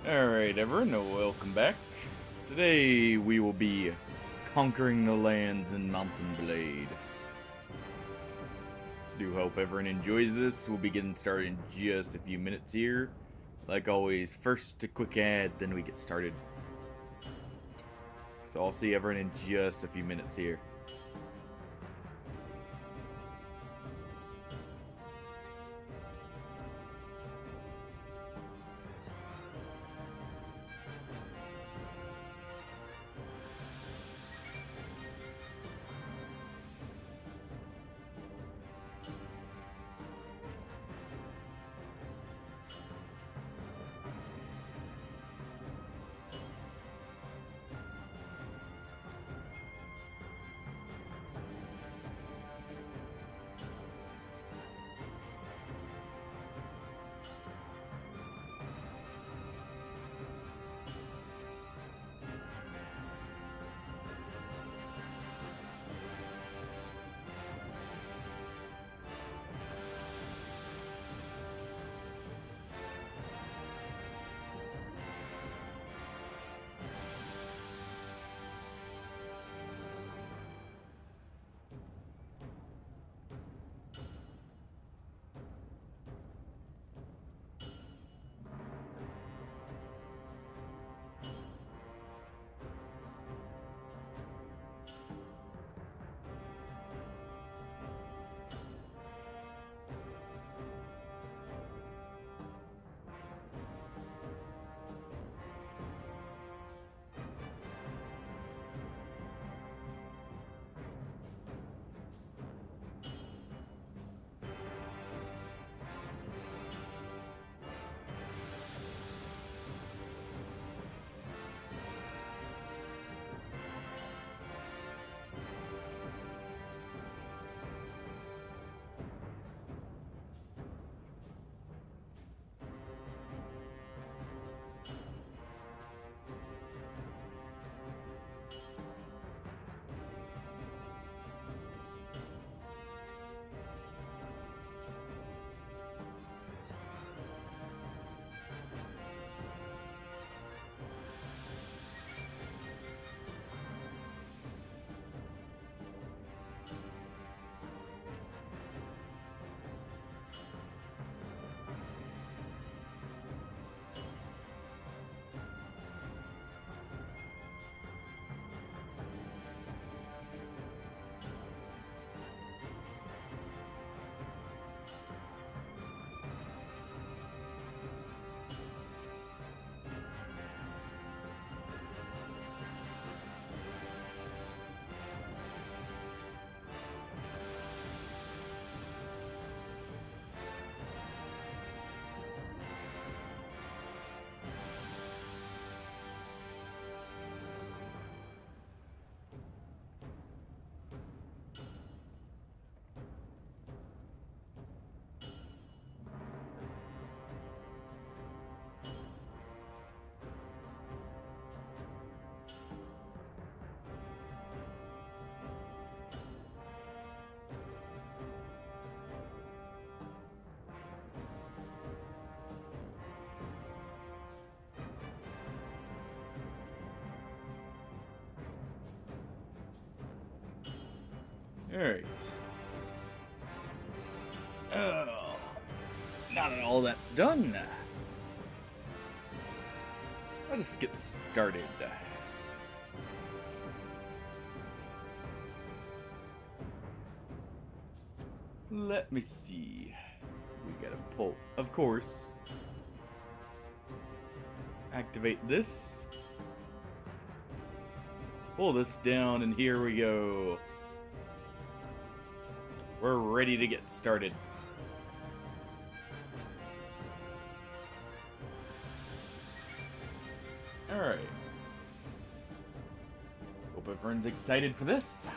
Alright, everyone, welcome back. Today we will be conquering the lands in Mountain Blade. Do hope everyone enjoys this. We'll be getting started in just a few minutes here. Like always, first a quick ad, then we get started. So I'll see everyone in just a few minutes here. Alright. Oh, now that all that's done, let us get started. Let me see. We gotta pull, of course. Activate this. Pull this down, and here we go. We're ready to get started. Alright. Hope everyone's excited for this.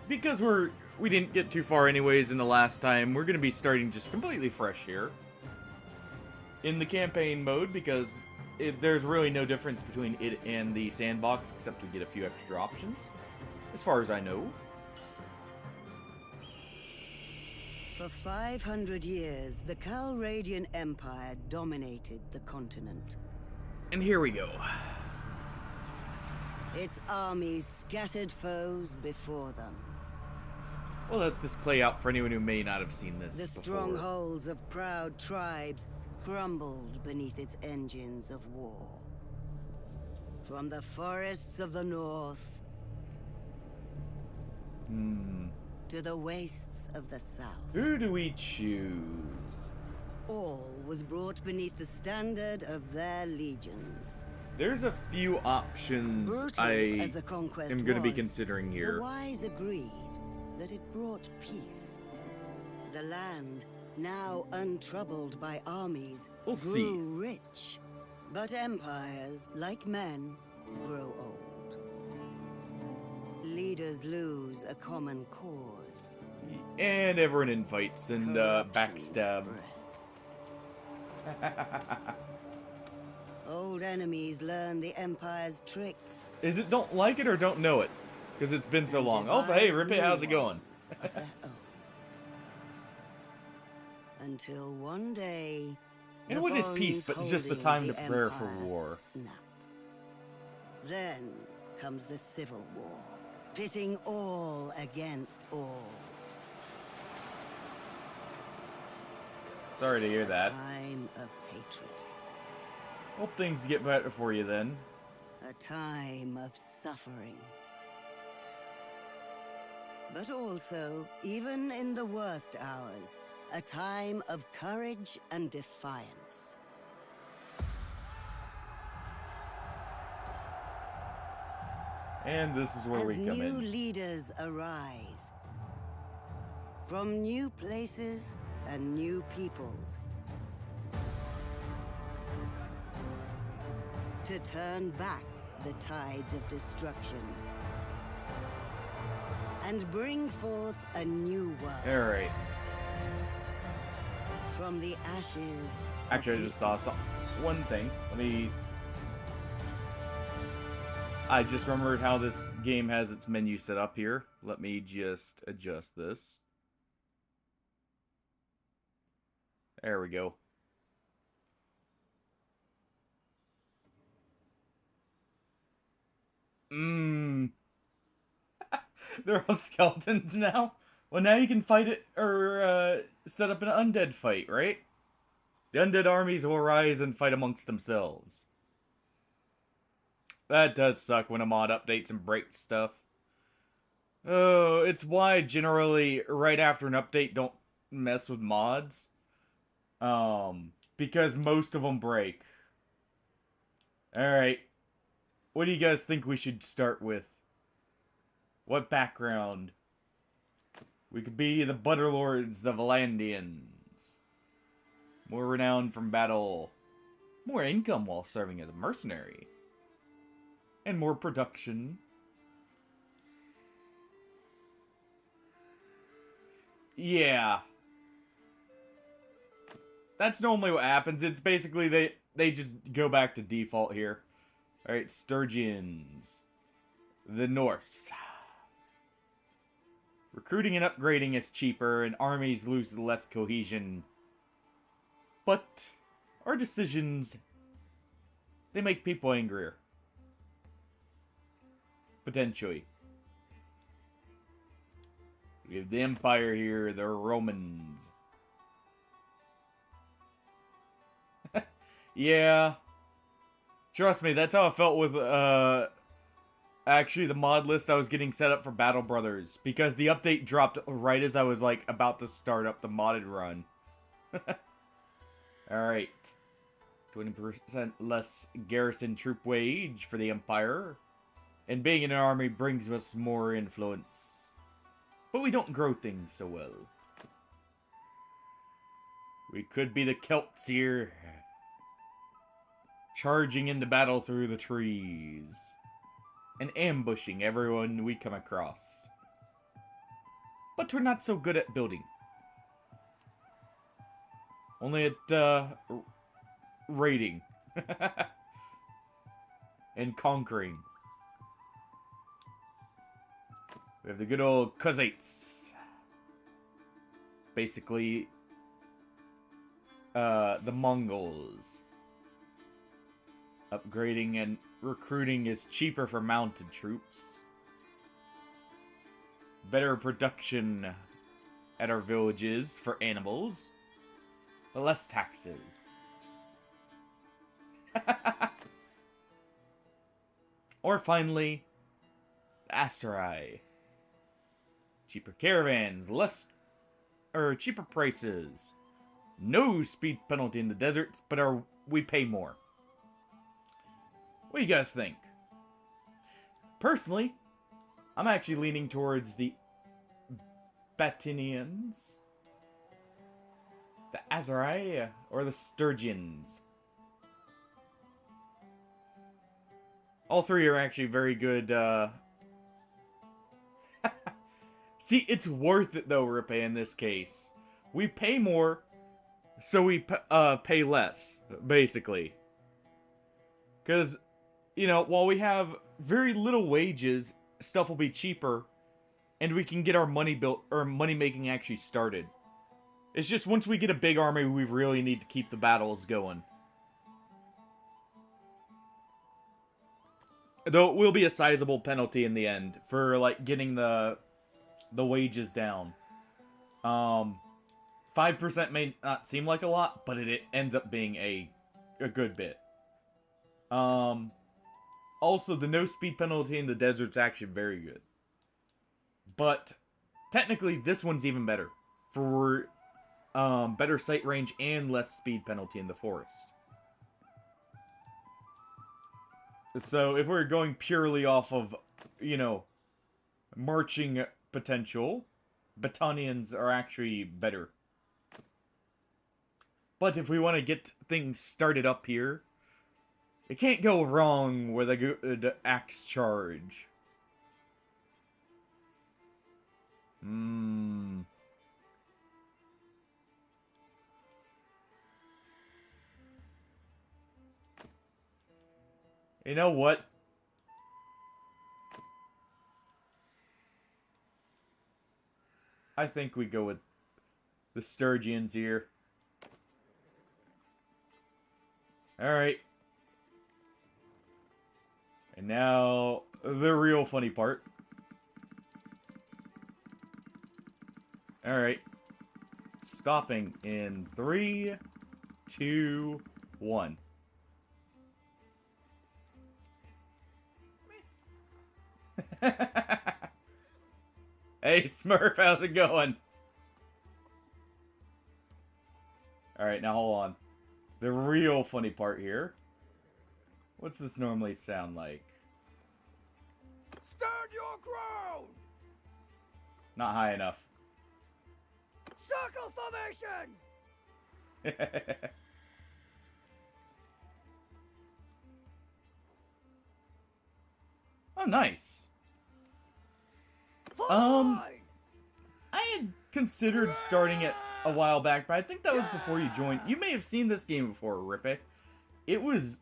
Because we didn't get too far anyways in the last time, we're going to be starting just completely fresh here. In the campaign mode, because there's really no difference between it and the sandbox, except we get a few extra options, as far as I know. For 500 years, the Calradian Empire dominated the continent. And here we go. Its armies scattered foes before them. We'll let this play out for anyone who may not have seen this The before. strongholds of proud tribes crumbled beneath its engines of war. From the forests of the north to the wastes of the south, Who do we choose? all was brought beneath the standard of their legions. There's a few options Brutal I as the conquest am going to be was, considering here. The wise agreed that it brought peace. The land, now untroubled by armies, We'll grew see. rich. But empires, like men, grow old. Leaders lose a common cause. And everyone infights and Corruption backstabs. spreads. Old enemies learn the Empire's tricks. Is it don't like it or don't know it? Because it's been so and long. Also, hey, devise Rip It, new how's it going? ones of their own. Until one day, And the what is bonds peace but just the holding time the to prepare for Empire war? snap. Then comes the Civil War, pitting all against all. Sorry to hear that. Time of hatred. Hope things get better for you then. A time of suffering. But also, even in the worst hours, a time of courage and defiance. And this is where As we come new in. leaders arise, from new places and new peoples, to turn back the tides of destruction and bring forth a new world Alright. from the ashes. Actually, I of just thought one thing. I just remembered how this game has its menu set up here. Let me just adjust this. There we go. They're all skeletons now? Well, now you can fight it, or set up an undead fight, right? The undead armies will rise and fight amongst themselves. That does suck when a mod updates and breaks stuff. Oh, it's why generally right after an update don't mess with mods. Because most of them break. Alright. What do you guys think we should start with? What background? We could be the Bannerlords, the Valandians. More renown from battle. More income while serving as a mercenary. And more production. Yeah. That's normally what happens. It's basically they just go back to default here. Alright, Sturgians. The Norse. Recruiting and upgrading is cheaper, and armies lose less cohesion. But our decisions, they make people angrier. Potentially. We have the Empire here, the Romans. Yeah. Trust me, that's how I felt with, actually the mod list I was getting set up for Battle Brothers. Because the update dropped right as I was, like, about to start up the modded run. Alright. 20% less garrison troop wage for the Empire. And being in an army brings us more influence. But we don't grow things so well. We could be the Celts here. Charging into battle through the trees. And ambushing everyone we come across. But we're not so good at building. Only at, raiding. And conquering. We have the good old Khuzaits. basically the Mongols. Upgrading and recruiting is cheaper for mounted troops. Better production at our villages for animals. Less taxes. Or finally, Aserai. Cheaper caravans, cheaper prices. No speed penalty in the deserts, but we pay more. What do you guys think? Personally, I'm actually leaning towards the Batinians, the Aserai, or the Sturgians. All three are actually very good, See, it's worth it though, Rippe, in this case. We pay more, so we pay less, basically. Because, you know, while we have very little wages, stuff will be cheaper, and we can get our money making actually started. It's just once we get a big army, we really need to keep the battles going. Though it will be a sizable penalty in the end for, like, getting the wages down. 5% may not seem like a lot, but it ends up being a good bit. Also, the no speed penalty in the desert's actually very good. But technically, this one's even better for better sight range and less speed penalty in the forest. So if we're going purely off of, you know, marching potential, Battanians are actually better. But if we want to get things started up here, it can't go wrong with a good axe charge. You know what? I think we go with the Sturgians here. Alright. And now, the real funny part. Alright. Stopping in 3, 2, 1. Hey, Smurf, how's it going? Alright, now hold on. The real funny part here. What's this normally sound like? Stand your ground! Not high enough. Circle formation! Oh, nice. Fine! I had considered starting it a while back, but I think that was before you joined. You may have seen this game before, Rippe. It was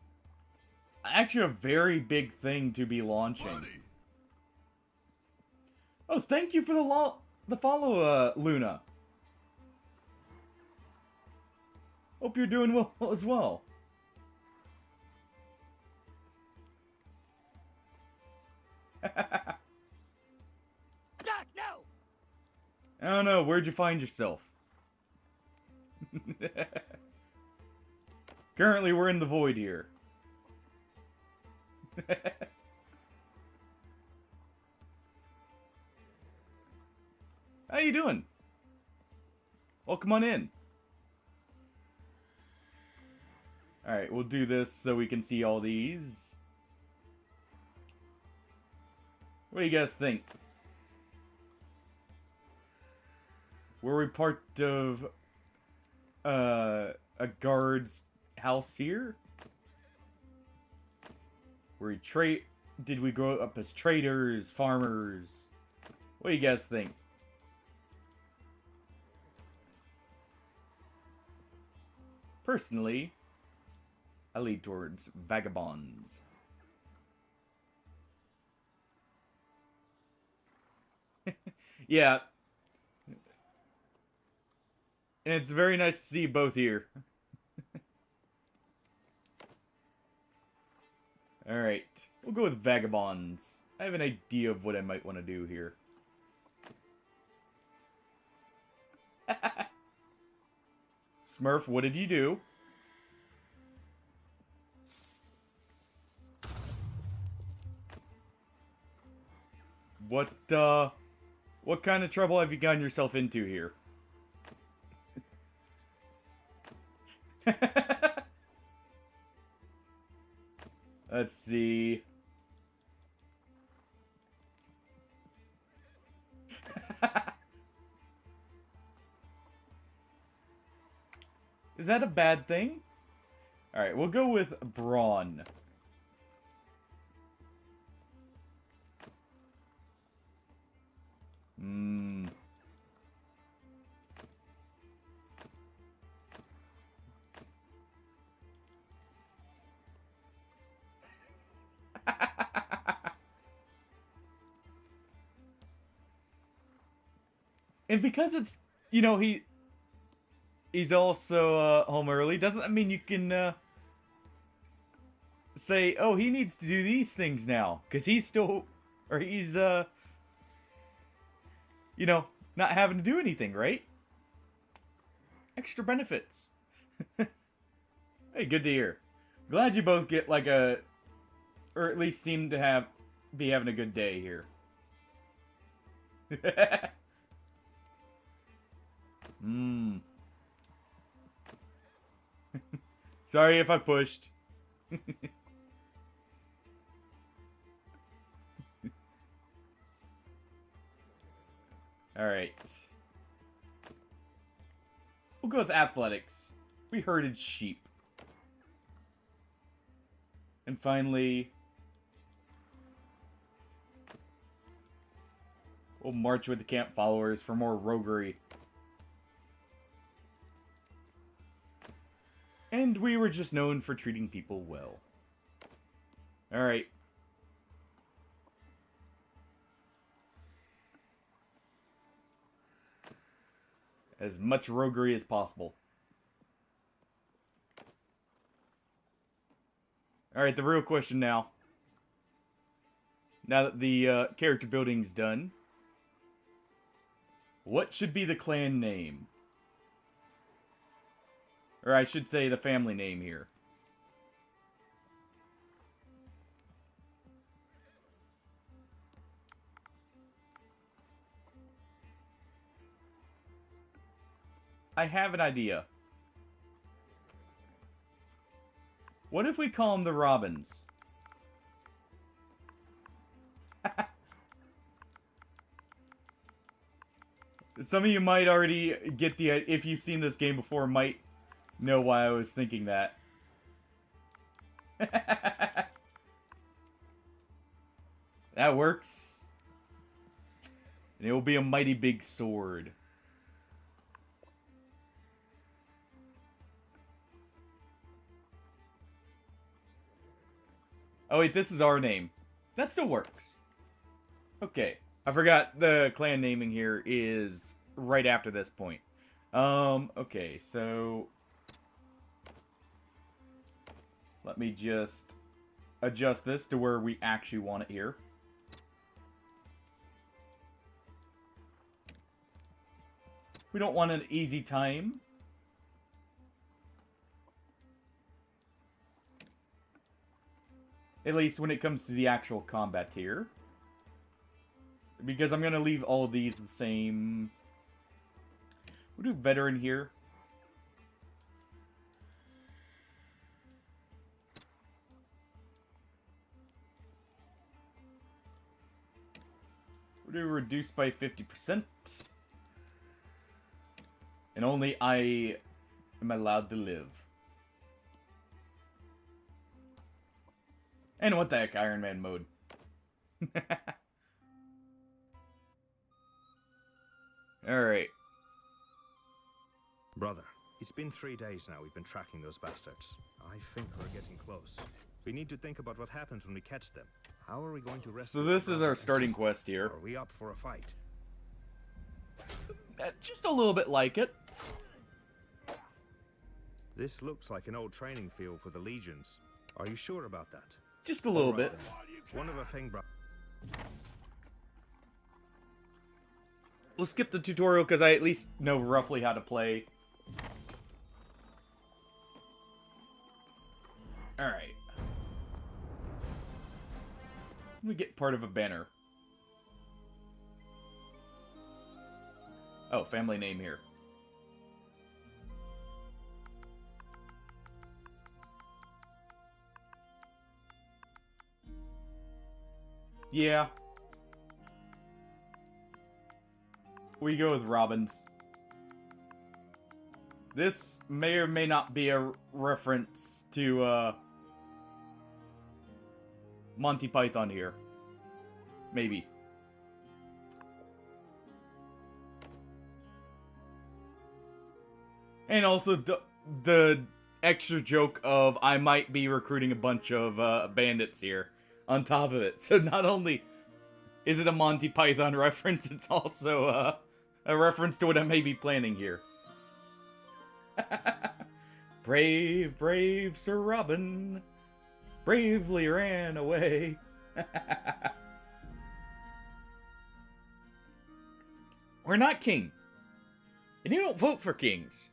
actually a very big thing to be launching. Oh, thank you for the follow, Luna. Hope you're doing well as well. Attack, no! I don't know, where'd you find yourself? Currently, we're in the void here. How you doing? Well, come on in. Alright, we'll do this so we can see all these. What do you guys think? Were we part of a guard's house here? Did we grow up as traders, farmers? What do you guys think? Personally, I lead towards vagabonds. Yeah. And it's very nice to see both here. Alright. We'll go with Vagabonds. I have an idea of what I might want to do here. Smurf, what did you do? What kind of trouble have you gotten yourself into here? Let's see. Is that a bad thing? Alright, we'll go with Brawn. And because it's, you know, he's also home early, doesn't that mean you can say, oh, he needs to do these things now, because he's still, or he's, you know, not having to do anything, right? Extra benefits. Hey, good to hear. Glad you both get like a, or at least seem to be having a good day here. Sorry if I pushed. Alright. We'll go with athletics. We herded sheep. And finally, we'll march with the camp followers for more roguery. And we were just known for treating people well. Alright. As much roguery as possible. Alright, the real question now. Now that the character building's done. What should be the clan name? Or I should say the family name here. I have an idea. What if we call them the Robins? Some of you might already get the, if you've seen this game before, might know why I was thinking that. That works. And it will be a mighty big sword. Oh wait, this is our name. That still works. Okay. I forgot the clan naming here is right after this point. Okay, so let me just adjust this to where we actually want it here. We don't want an easy time. At least when it comes to the actual combat here. Because I'm going to leave all of these the same. We'll do veteran here. We'll do reduced by 50%. And only I am allowed to live. And what the heck, Iron Man mode. Alright. Brother, it's been 3 days now we've been tracking those bastards. I think we're getting close. We need to think about what happens when we catch them. How are we going to rescue So this our is brother our and starting sister? quest here. Are we up for a fight? Just a little bit like it. This looks like an old training field for the legions. Are you sure about that? Just a little All right, bit. then. One of our thing We'll skip the tutorial because I at least know roughly how to play. Alright. Let me get part of a banner. Oh, family name here. Yeah. We go with Robbins. This may or may not be a reference to, Monty Python here. Maybe. And also the extra joke of I might be recruiting a bunch of bandits here on top of it. So not only is it a Monty Python reference, it's also a reference to what I may be planning here. Brave, brave Sir Robin bravely ran away. We're not king. And you don't vote for kings.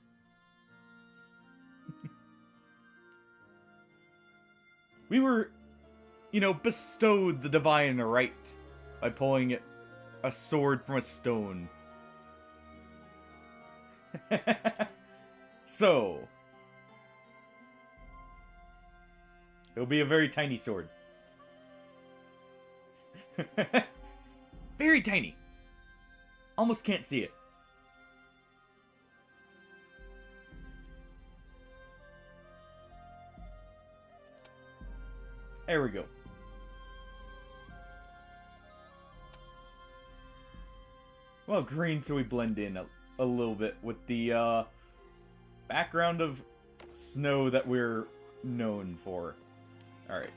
We were, you know, bestowed the divine right by pulling a sword from a stone. So, it'll be a very tiny sword. Very tiny. Almost can't see it. There we go. Well, green so we blend in a little bit with the background of snow that we're known for. Alright.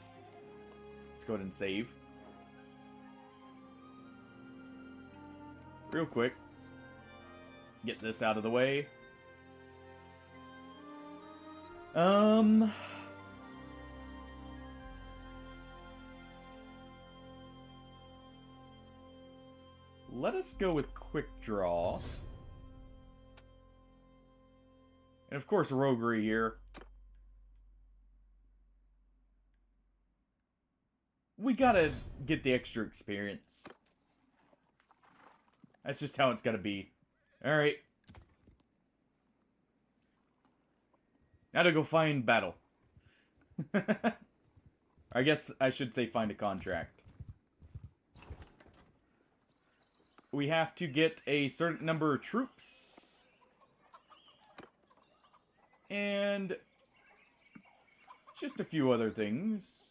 Let's go ahead and save. Real quick. Get this out of the way. Let us go with Quick Draw. And of course, Roguery here. We gotta get the extra experience. That's just how it's gotta be. Alright. Now to go find battle. I guess I should say find a contract. We have to get a certain number of troops. And just a few other things.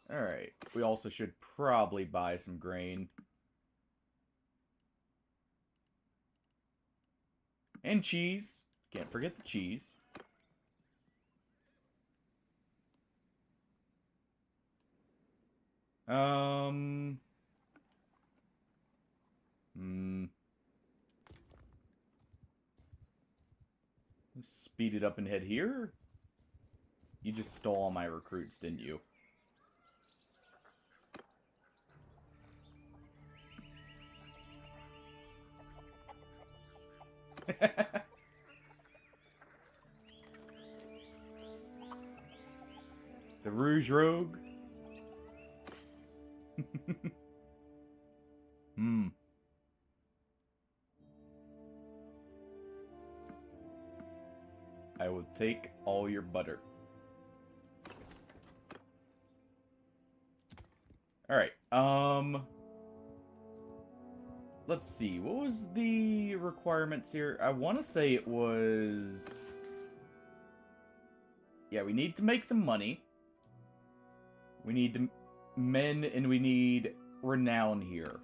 Alright, we also should probably buy some grain. And cheese. Can't forget the cheese. Let's speed it up and head here. You just stole all my recruits, didn't you? The Rouge Rogue? I will take all your butter. Alright, let's see, what was the requirements here? I want to say it was... Yeah, we need to make some money. We need men, and we need renown here.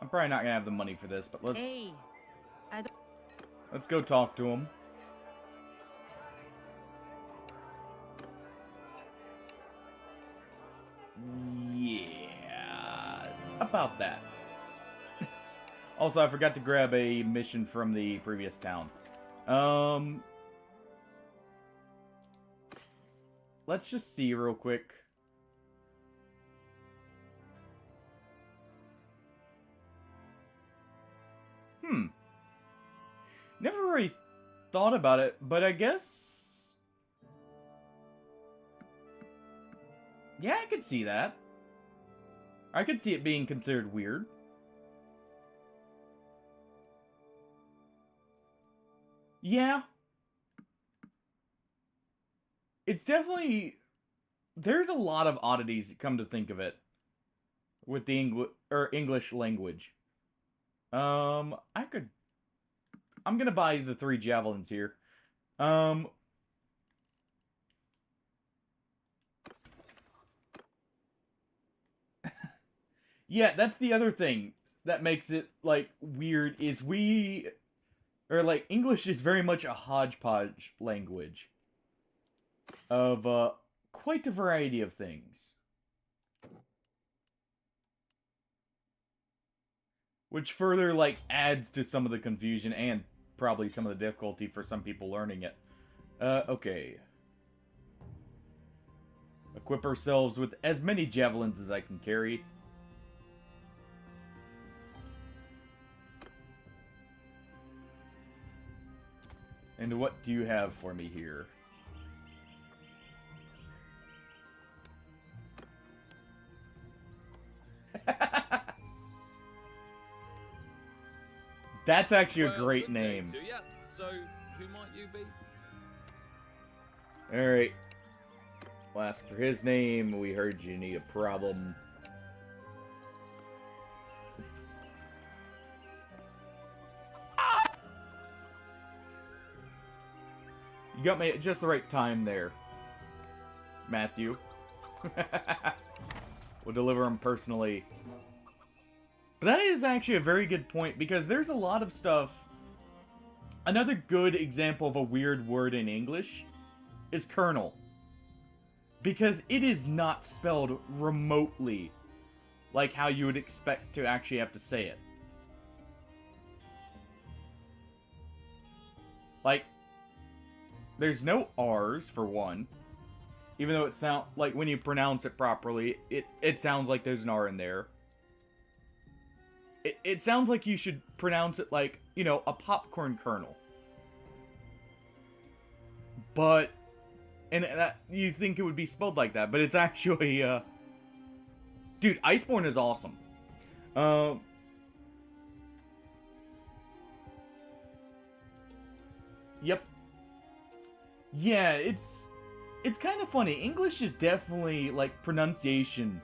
I'm I'm probably not gonna have the money for this, but Hey, I don't... let's go talk to him. Yeah, about that. Also, I forgot to grab a mission from the previous town. Let's just see real quick. Never really thought about it, but I guess... yeah, I could see that. I could see it being considered weird. Yeah. It's definitely... there's a lot of oddities, come to think of it, with the English language. I'm gonna buy the 3 javelins here. Yeah, that's the other thing that makes it, like, weird, is English is very much a hodgepodge language of, quite a variety of things. Which further, like, adds to some of the confusion and probably some of the difficulty for some people learning it. Okay. Equip ourselves with as many javelins as I can carry. And what do you have for me here? That's actually a great name. Yeah. So, who might you be? Alright. We'll ask for his name. We heard you need a problem. You got me at just the right time there, Matthew. We'll deliver him personally. But that is actually a very good point, because there's a lot of stuff... Another good example of a weird word in English is colonel. Because it is not spelled remotely like how you would expect to actually have to say it. Like, there's no R's, for one. Even though it sounds like when you pronounce it properly, it sounds like there's an R in there. It sounds like you should pronounce it like, you know, a popcorn kernel. But, and that, you think it would be spelled like that, but it's actually, dude, Iceborne is awesome. Yep. Yeah, it's kind of funny. English is definitely, like, pronunciation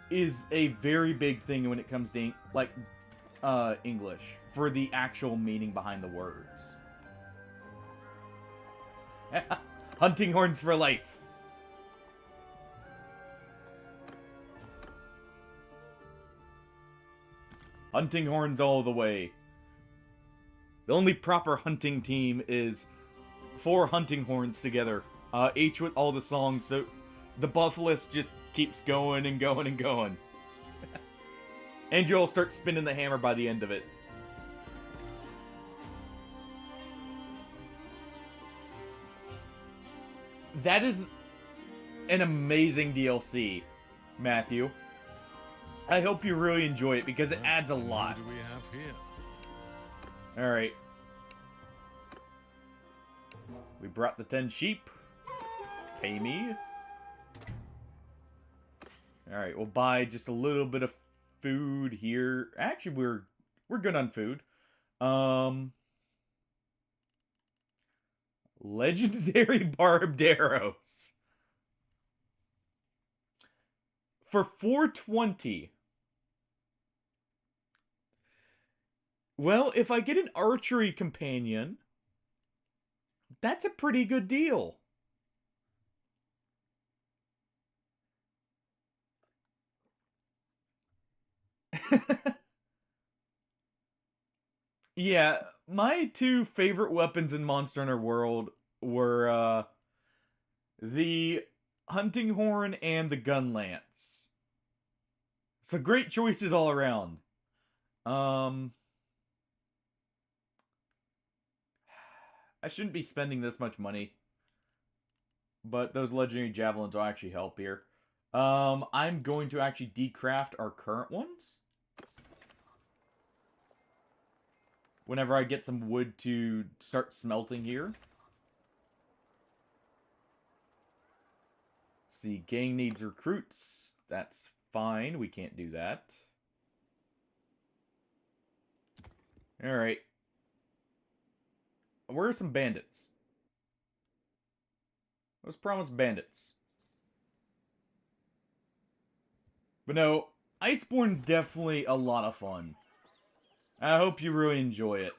is a very big thing when it comes to, like, English, for the actual meaning behind the words. Hunting horns for life. Hunting horns all the way. The only proper hunting team is 4 hunting horns together, each with all the songs, so the buff list just keeps going and going and going. And you'll start spinning the hammer by the end of it. That is an amazing DLC, Matthew. I hope you really enjoy it, because it adds a lot. What do we have here? Alright. We brought the 10 sheep. Pay me. Alright, we'll buy just a little bit of food here. Actually, we're good on food. Legendary barbed arrows. For 420. Well, if I get an archery companion, that's a pretty good deal. Yeah, my two favorite weapons in Monster Hunter World were the hunting horn and the gun lance. So great choices all around. I shouldn't be spending this much money, but those legendary javelins will actually help here. I'm going to actually decraft our current ones. Whenever I get some wood to start smelting here. Let's see, gang needs recruits. That's fine, we can't do that. Alright. Where are some bandits? Let's promise bandits. But no, Iceborne's definitely a lot of fun. I hope you really enjoy it.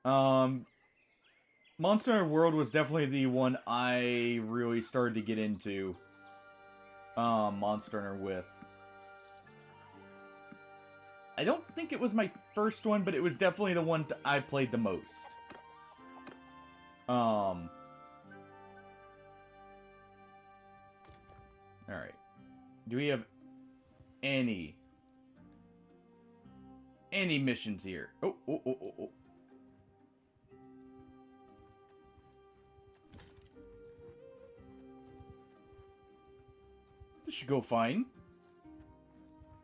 Monster Hunter World was definitely the one I really started to get into Monster Hunter with. I don't think it was my first one, but it was definitely the one I played the most. Alright. Do we have any missions here? Oh. This should go fine.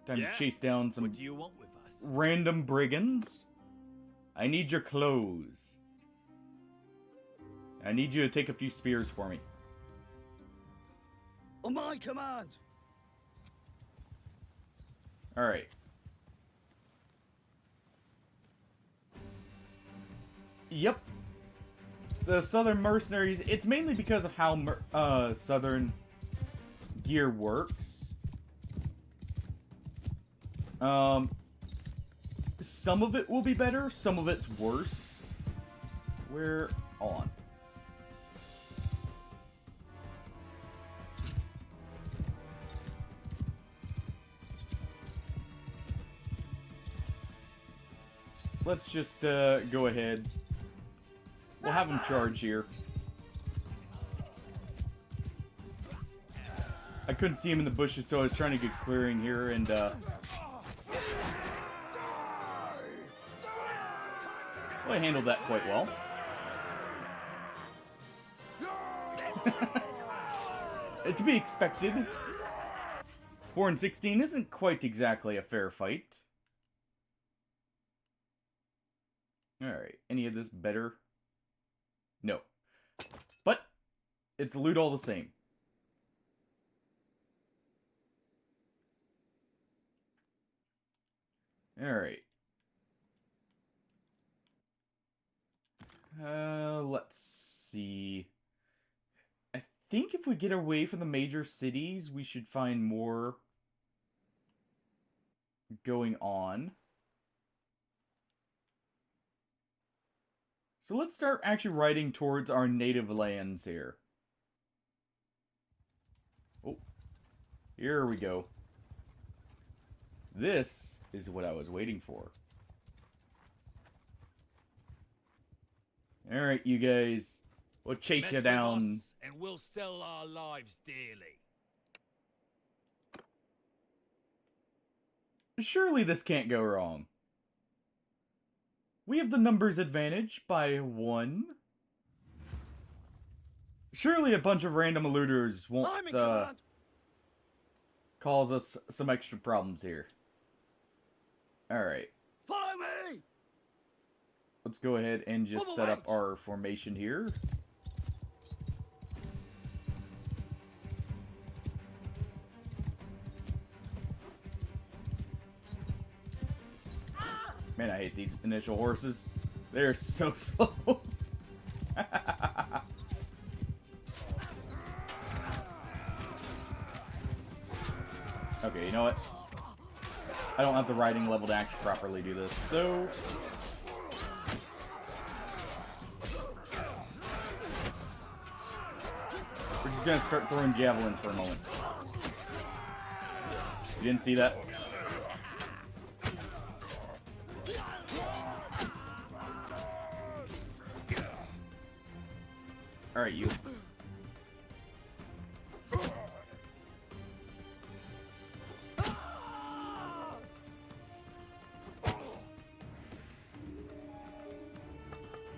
Time to chase down some What do you want with us? random brigands. I need your clothes. I need you to take a few spears for me. On my command! Alright. Yep. The Southern Mercenaries, it's mainly because of how Southern gear works. Some of it will be better, some of it's worse. Hold on. Let's just go ahead. We'll have him charge here. I couldn't see him in the bushes, so I was trying to get clearing here, and well, I handled that quite well. To be expected. 4 and 16 isn't quite exactly a fair fight. Alright, any of this better? No. But, it's loot all the same. Alright. Let's see. I think if we get away from the major cities, we should find more going on. So let's start actually riding towards our native lands here. Oh, here we go. This is what I was waiting for. Alright, you guys. We'll chase Mess you with down. us and we'll sell our lives dearly. Surely this can't go wrong. We have the numbers advantage by 1. Surely a bunch of random looters I'm won't in command! cause us some extra problems here. Alright. Follow me! Let's go ahead and just set up our formation here. Man, I hate these initial horses. They're so slow. Okay, you know what? I don't have the riding level to actually properly do this, so... we're just gonna start throwing javelins for a moment. You didn't see that? Alright, you.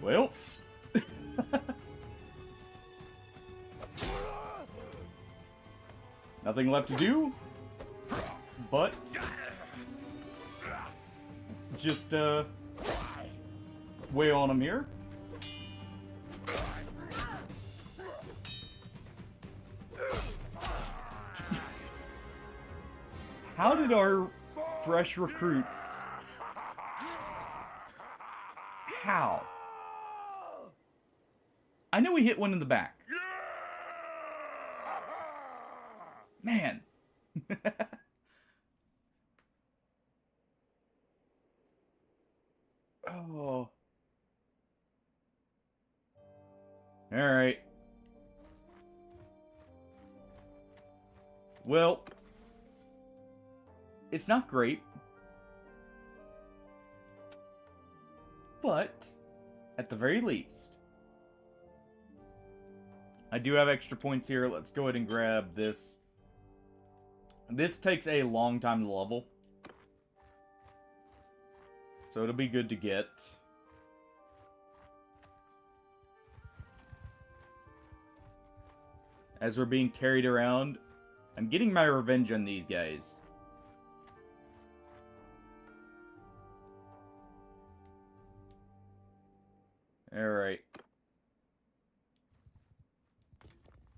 Well. Nothing left to do. But just wail on him here. How did our fresh recruits? How? I know we hit one in the back. Man. Oh. Alright. Well, it's not great. But, at the very least, I do have extra points here. Let's go ahead and grab this. This takes a long time to level. So it'll be good to get. As we're being carried around, I'm getting my revenge on these guys. Alright.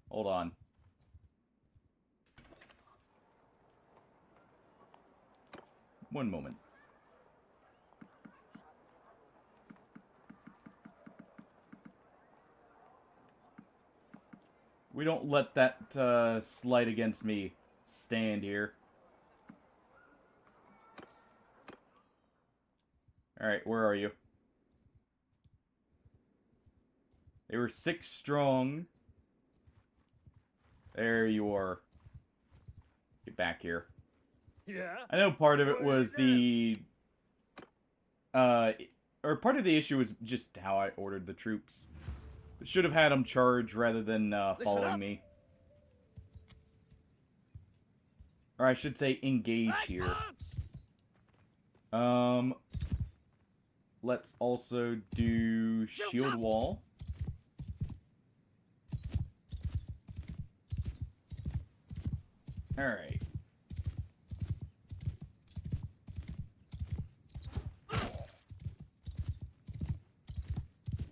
Hold on. One moment. We don't let that slight against me stand here. Alright, where are you? They were 6 strong. There you are. Get back here. Yeah? I know part of it was the... or part of the issue was just how I ordered the troops. Should have had them charge rather than following me. Or I should say engage here. Let's also do shield wall. Alright.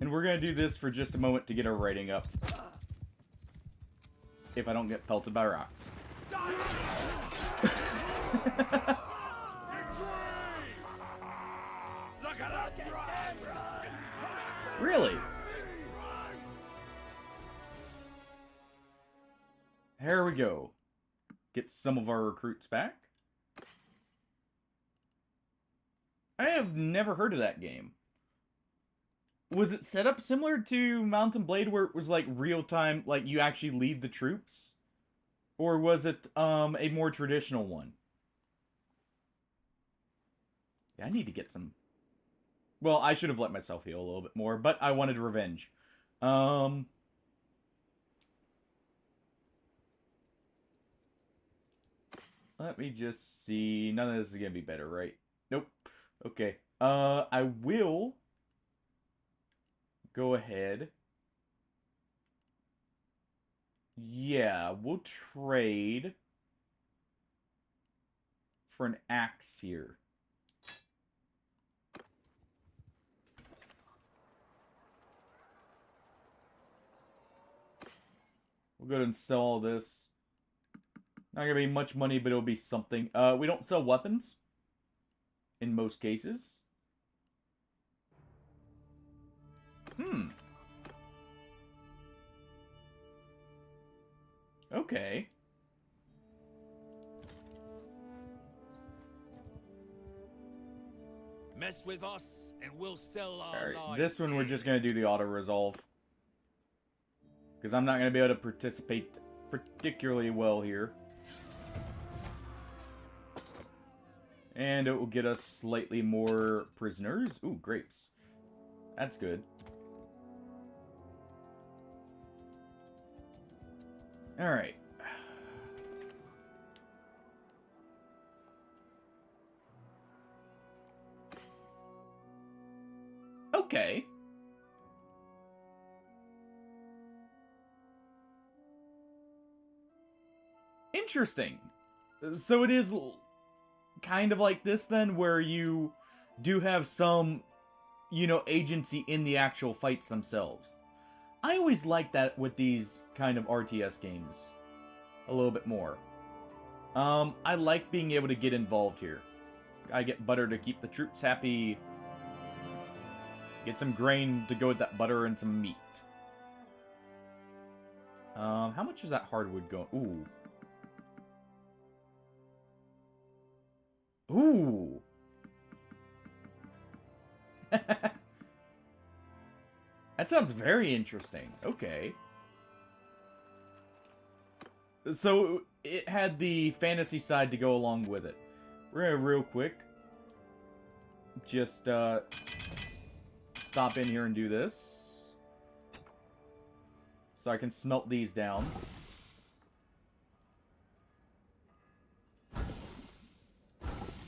And we're gonna do this for just a moment to get our rating up. If I don't get pelted by rocks. Really? Here we go. Get some of our recruits back. I have never heard of that game. Was it set up similar to Mountain Blade where it was like real time, like you actually lead the troops? Or was it a more traditional one? Yeah, I need to get some... Well, I should have let myself heal a little bit more, but I wanted revenge. Let me just see. None of this is gonna be better, right? Nope. Okay. I will go ahead. Yeah, we'll trade for an axe here. We'll go ahead and sell all this. Not gonna be much money, but it'll be something. We don't sell weapons in most cases. Okay. Mess with us, and we'll sell our Alright, lives. this one we're just gonna do the auto-resolve. Because I'm not gonna be able to participate particularly well here. And it will get us slightly more prisoners. Ooh, grapes. That's good. Alright. Okay. Interesting. So it is kind of like this then, where you do have some, you know, agency in the actual fights themselves. I always like that with these kind of RTS games. A little bit more. I like being able to get involved here. I get butter to keep the troops happy. Get some grain to go with that butter and some meat. How much is that hardwood going? Ooh. Ooh. That sounds very interesting. Okay. So, it had the fantasy side to go along with it. We're gonna real quick just stop in here and do this. So I can smelt these down.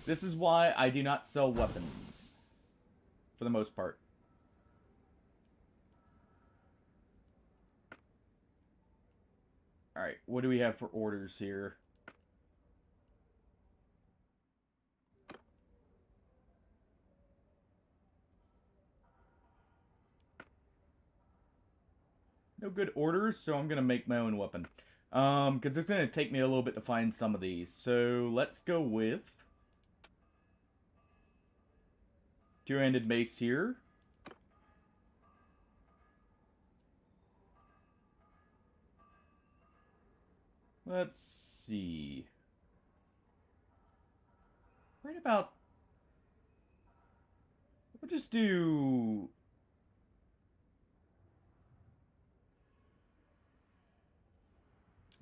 This is why I do not sell weapons. For the most part. Alright, what do we have for orders here? No good orders, so I'm gonna make my own weapon. Because it's gonna take me a little bit to find some of these. So, let's go with two-handed mace here. Let's see. Right about... We'll just do...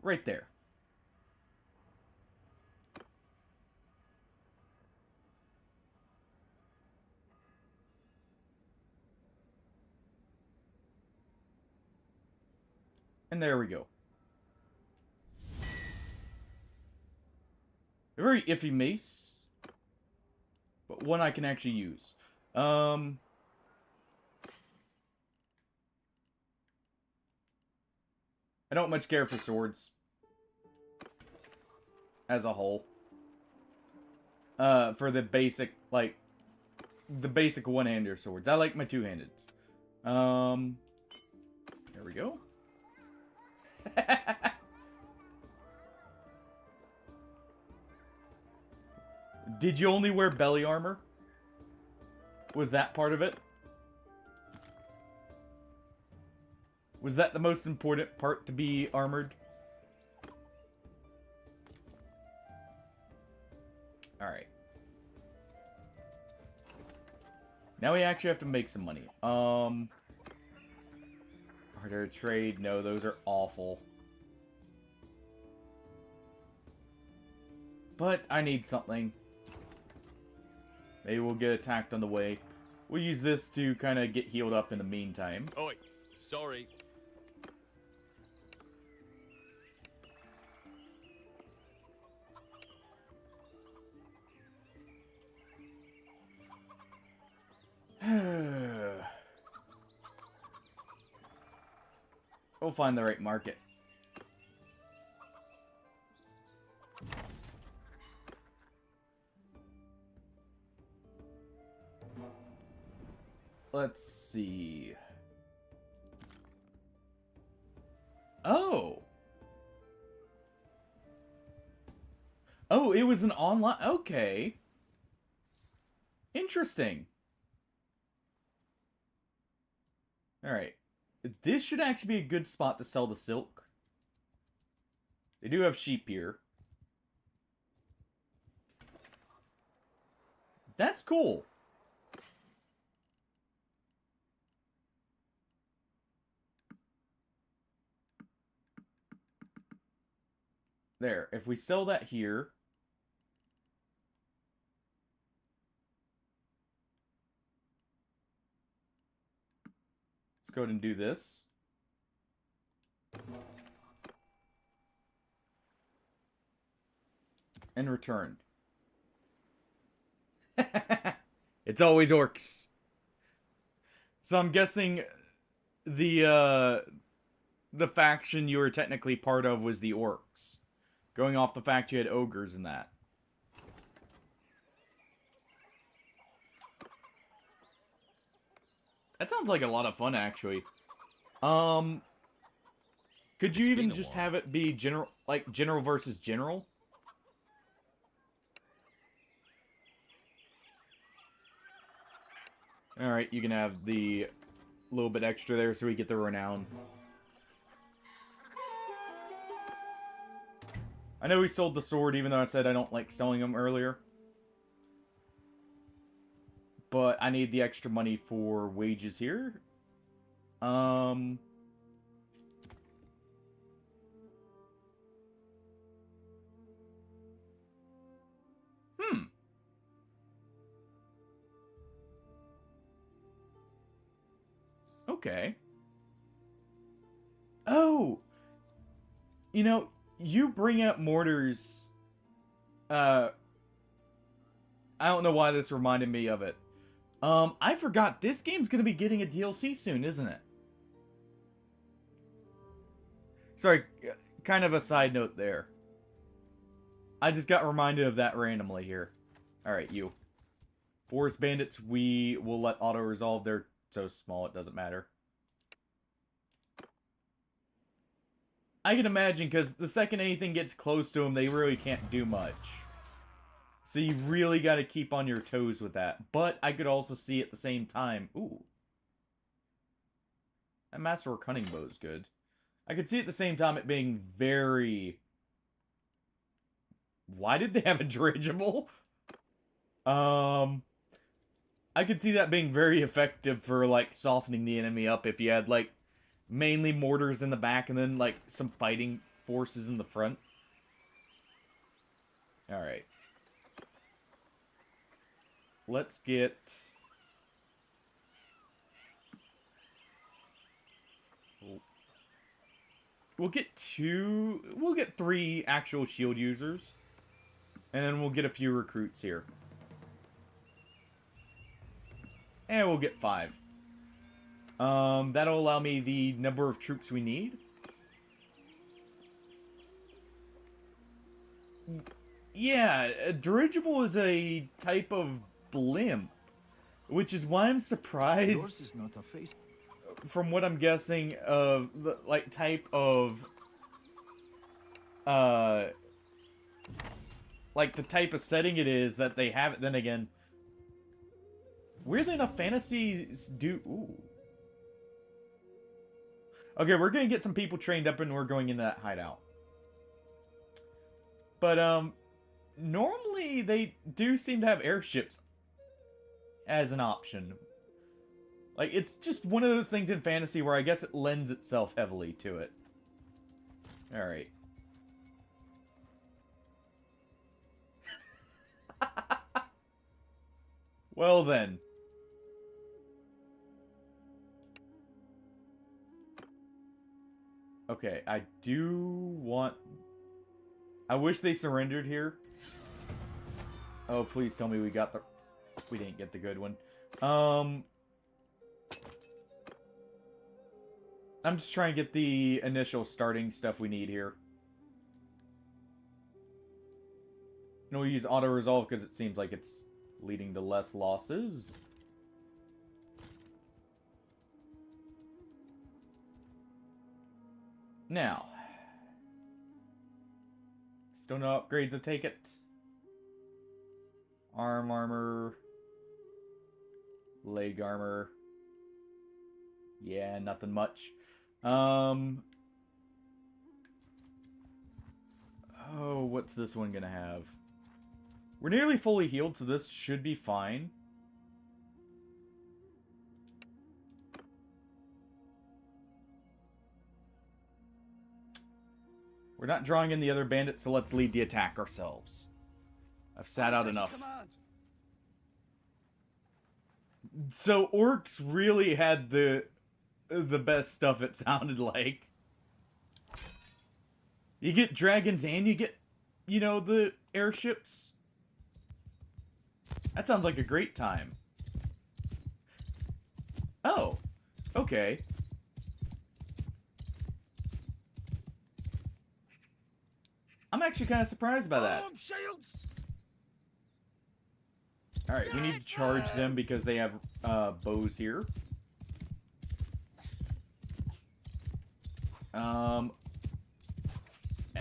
right there. And there we go. A very iffy mace, but one I can actually use. I don't much care for swords as a whole. For the basic, like, the basic one-hander swords. I like my two-handeds. There we go. Did you only wear belly armor? Was that part of it? Was that the most important part to be armored? Alright. Now we actually have to make some money. Barter trade. No, those are awful. But I need something. Maybe we'll get attacked on the way. We'll use this to kind of get healed up in the meantime. Oi, sorry. We'll find the right market. Let's see. Oh. Oh, it was an online... Okay. Interesting. Alright. This should actually be a good spot to sell the silk. They do have sheep here. That's cool. There. If we sell that here... go ahead and do this. And return. It's always orcs. So I'm guessing the faction you were technically part of was the orcs. Going off the fact you had ogres in that. That sounds like a lot of fun, actually. Could you even just have it be general, like general versus general? Alright, you can have the little bit extra there so we get the renown. I know we sold the sword even though I said I don't like selling them earlier. But I need the extra money for wages here. Okay. Oh! You know, you bring up mortars. I don't know why this reminded me of it. I forgot this game's gonna be getting a DLC soon, isn't it? Sorry, kind of a side note there. I just got reminded of that randomly here. Alright, you. Forest bandits, we will let auto-resolve. They're so small it doesn't matter. I can imagine, because the second anything gets close to them, they really can't do much. So you really got to keep on your toes with that. But I could also see at the same time... Ooh. That Master of Cunning bow is good. I could see at the same time it being very... Why did they have a dirigible? I could see that being very effective for, like, softening the enemy up if you had, like, mainly mortars in the back and then, like, some fighting forces in the front. Alright. Let's get... We'll get 3 actual shield users. And then we'll get a few recruits here. And we'll get 5. That'll allow me the number of troops we need. Yeah, a dirigible is a type of blimp. Which is why I'm surprised... Yours is not a face. From what I'm guessing of the, like, type of... like, the type of setting it is that they have it. Then again... Weirdly enough, fantasies do... Ooh. Okay, we're gonna get some people trained up and we're going into that hideout. But, normally they do seem to have airships as an option. Like, it's just one of those things in fantasy where I guess it lends itself heavily to it. Alright. Well then. Okay, I do want... I wish they surrendered here. Oh, please tell me we got the... We didn't get the good one. I'm just trying to get the initial starting stuff we need here. And we'll use auto-resolve because it seems like it's leading to less losses. Now. Still no upgrades to take it. Armor. Leg armor. Yeah, nothing much. Oh, what's this one gonna have? We're nearly fully healed, so this should be fine. We're not drawing in the other bandits, so let's lead the attack ourselves. I've sat out enough. So orcs really had the the best stuff it sounded like. You get dragons and you get, you know, the airships. That sounds like a great time. Oh, okay. I'm actually kind of surprised by that. Shields! Alright, we need to charge them because they have bows here.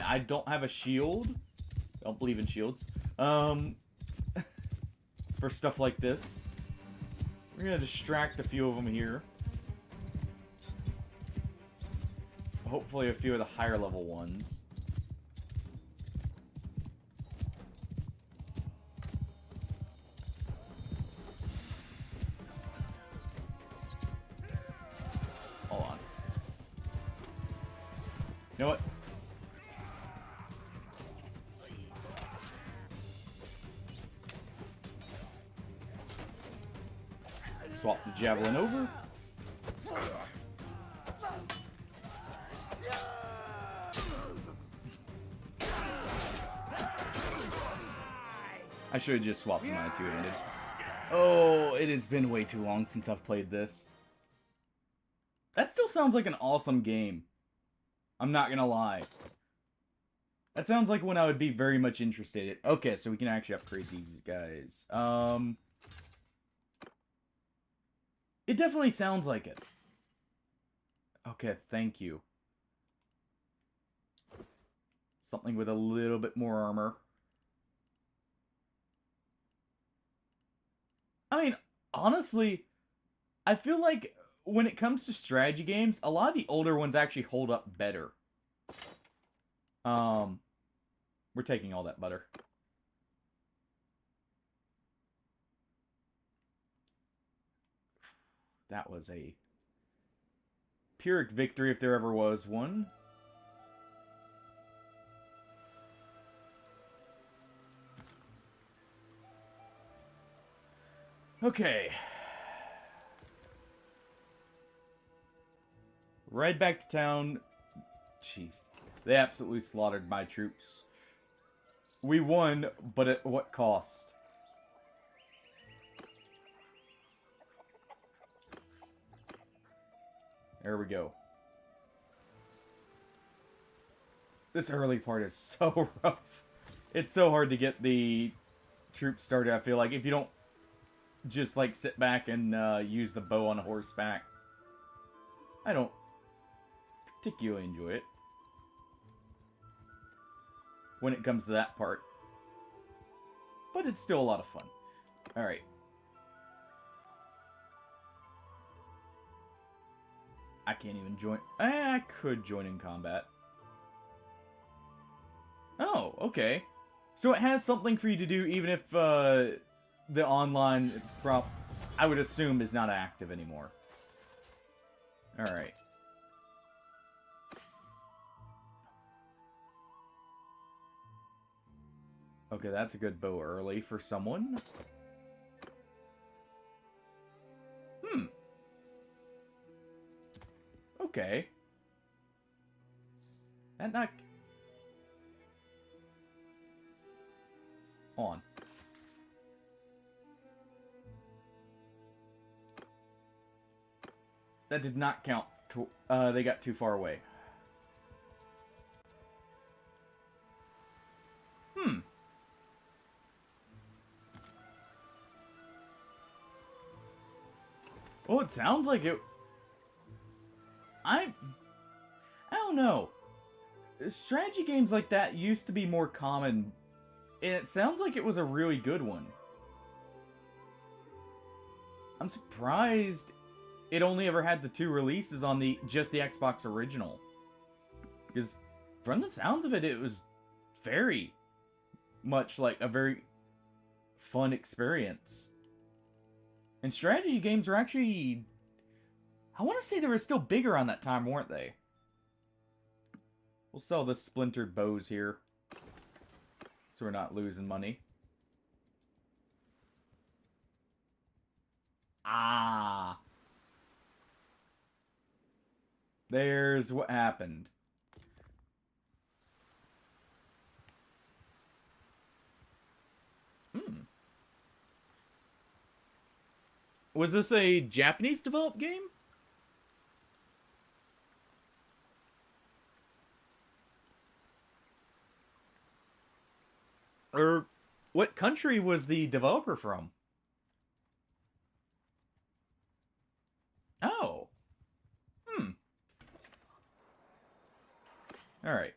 I don't have a shield. I don't believe in shields. For stuff like this. We're gonna distract a few of them here. Hopefully a few of the higher level ones. Hold on. You know what? Swap the javelin over. I should have just swapped my two-handed. Oh, it has been way too long since I've played this. That still sounds like an awesome game. I'm not gonna lie. That sounds like one I would be very much interested in. Okay, so we can actually upgrade these guys. It definitely sounds like it. Okay, thank you. Something with a little bit more armor. I mean, honestly, I feel like when it comes to strategy games, a lot of the older ones actually hold up better. We're taking all that butter. That was a Pyrrhic victory if there ever was one. Okay. Right back to town. Jeez. They absolutely slaughtered my troops. We won, but at what cost? There we go. This early part is so rough. It's so hard to get the troops started, I feel like, if you don't just, like, sit back and use the bow on horseback. I don't particularly enjoy it when it comes to that part. But it's still a lot of fun. Alright. I can't even join. I could join in combat. Oh, okay. So it has something for you to do even if the online prop, I would assume, is not active anymore. Alright. Okay, that's a good bow early for someone. Okay. That not... On. That did not count. They got too far away. Well, it sounds like it... I don't know. Strategy games like that used to be more common, and it sounds like it was a really good one. I'm surprised it only ever had the 2 releases on just the Xbox original. Because from the sounds of it, it was very much like a very fun experience. And strategy games were actually... I want to say they were still bigger on that time, weren't they? We'll sell the splintered bows here, so we're not losing money. Ah. There's what happened. Hmm. Was this a Japanese developed game? Or what country was the developer from? Oh. Hmm. Alright.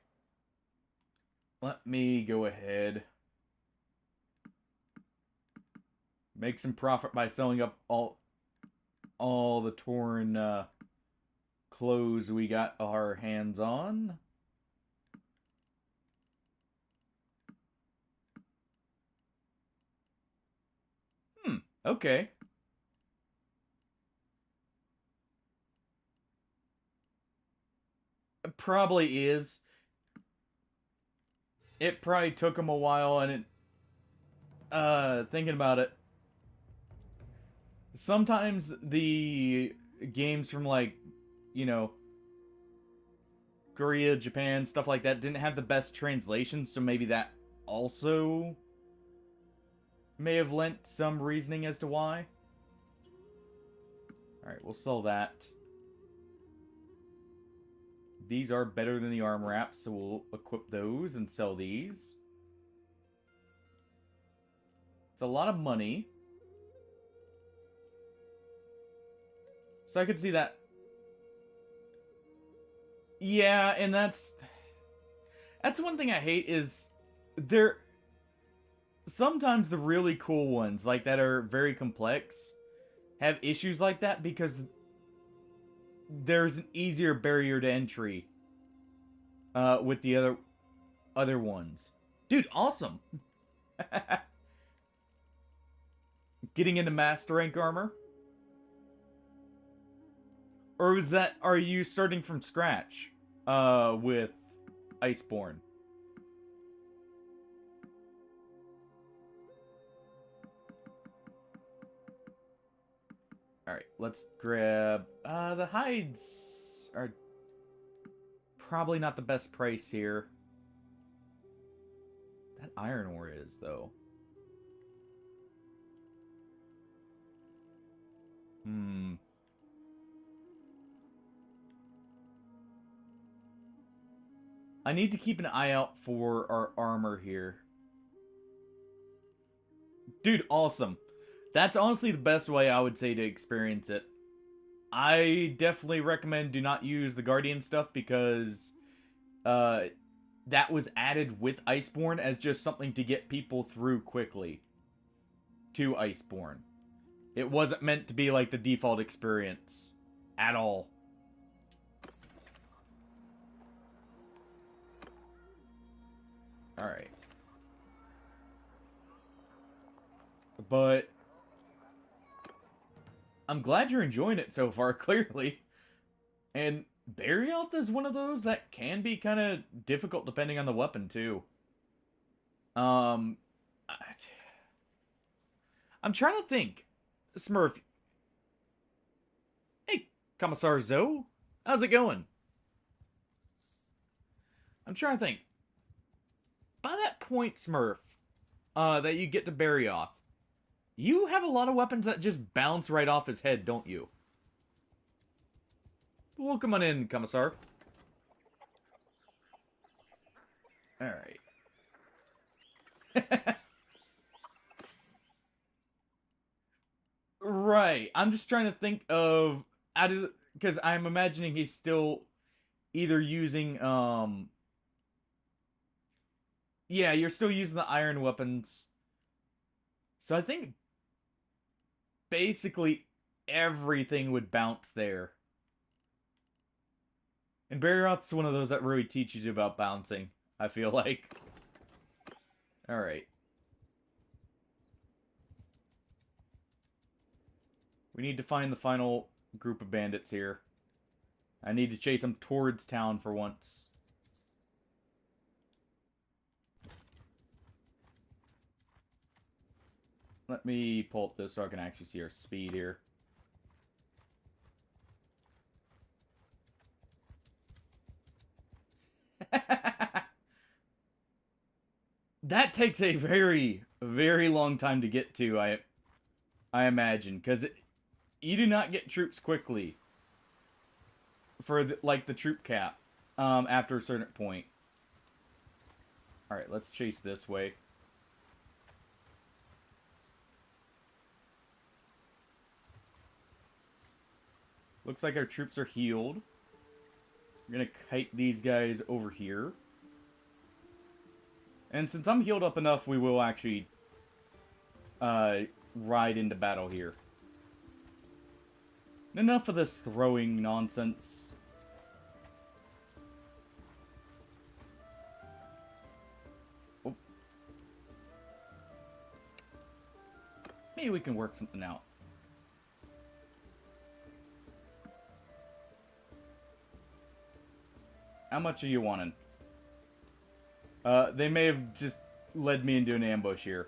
Let me go ahead. Make some profit by selling up all the torn clothes we got our hands on. Okay. It probably is. It probably took him a while, and thinking about it, sometimes the games from, like, you know, Korea, Japan, stuff like that didn't have the best translations, so maybe that also may have lent some reasoning as to why. Alright, we'll sell that. These are better than the arm wraps, so we'll equip those and sell these. It's a lot of money. So I could see that. Yeah, and that's one thing I hate is there sometimes the really cool ones, like that are very complex, have issues like that because there's an easier barrier to entry with the other ones. Dude, awesome. Getting into master rank armor? Or are you starting from scratch with Iceborne? Alright, let's grab... the hides are probably not the best price here. That iron ore is, though. I need to keep an eye out for our armor here. Dude, awesome. That's honestly the best way I would say to experience it. I definitely recommend do not use the Guardian stuff because that was added with Iceborne as just something to get people through quickly to Iceborne. It wasn't meant to be like the default experience at all. Alright. But I'm glad you're enjoying it so far, clearly. And Barioth is one of those that can be kind of difficult depending on the weapon, too. I'm trying to think. Smurf. Hey, Commissar Zoe. How's it going? I'm trying to think. By that point, Smurf, that you get to Barioth, you have a lot of weapons that just bounce right off his head, don't you? Welcome on in, Commissar. Alright. Right. I'm just trying to think of... because I'm imagining he's still either using, yeah, you're still using the iron weapons. So I think basically everything would bounce there. And Barioth's one of those that really teaches you about bouncing, I feel like. Alright. We need to find the final group of bandits here. I need to chase them towards town for once. Let me pull up this so I can actually see our speed here. That takes a very, very long time to get to, I imagine, because you do not get troops quickly for like the troop cap after a certain point. All right, let's chase this way. Looks like our troops are healed. We're gonna kite these guys over here. And since I'm healed up enough, we will actually ride into battle here. Enough of this throwing nonsense. Oh. Maybe we can work something out. How much are you wanting? They may have just led me into an ambush here.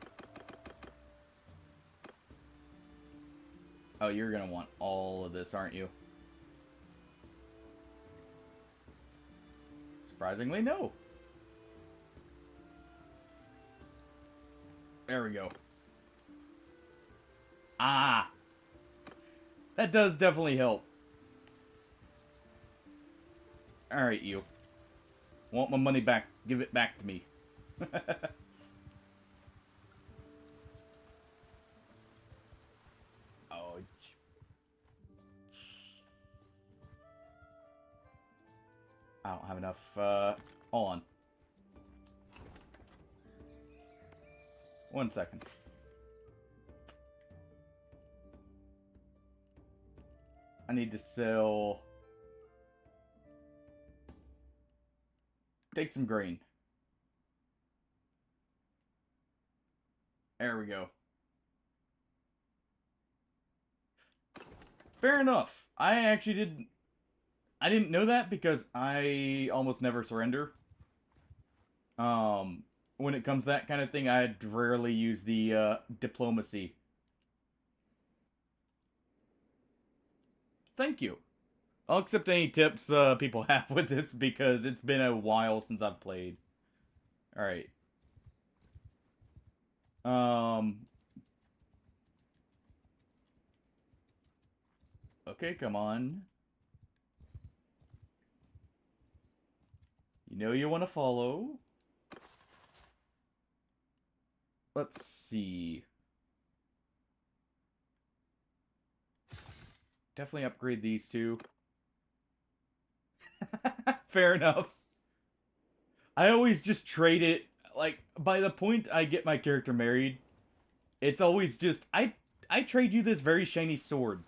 Oh, you're gonna want all of this, aren't you? Surprisingly, no. There we go. Ah! That does definitely help. Alright, you. Want my money back? Give it back to me. Oh. I don't have enough, hold on. 1 second. I need to sell... Take some grain. There we go. Fair enough. I didn't know that because I almost never surrender. When it comes to that kind of thing, I rarely use the diplomacy. Thank you. I'll accept any tips people have with this because it's been a while since I've played. Alright. Okay, come on. You know you want to follow. Let's see. Definitely upgrade these two. Fair enough. I always just trade it, like, by the point I get my character married, it's always just, I trade you this very shiny sword.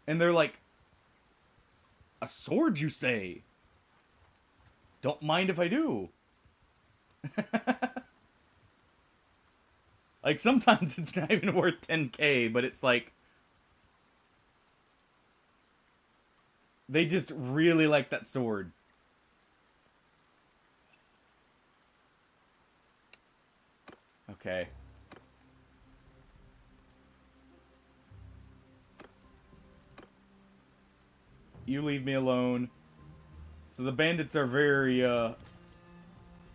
And they're like, a sword, you say? Don't mind if I do. Like, sometimes it's not even worth 10k, but it's like, they just really like that sword. Okay. You leave me alone. So the bandits are very,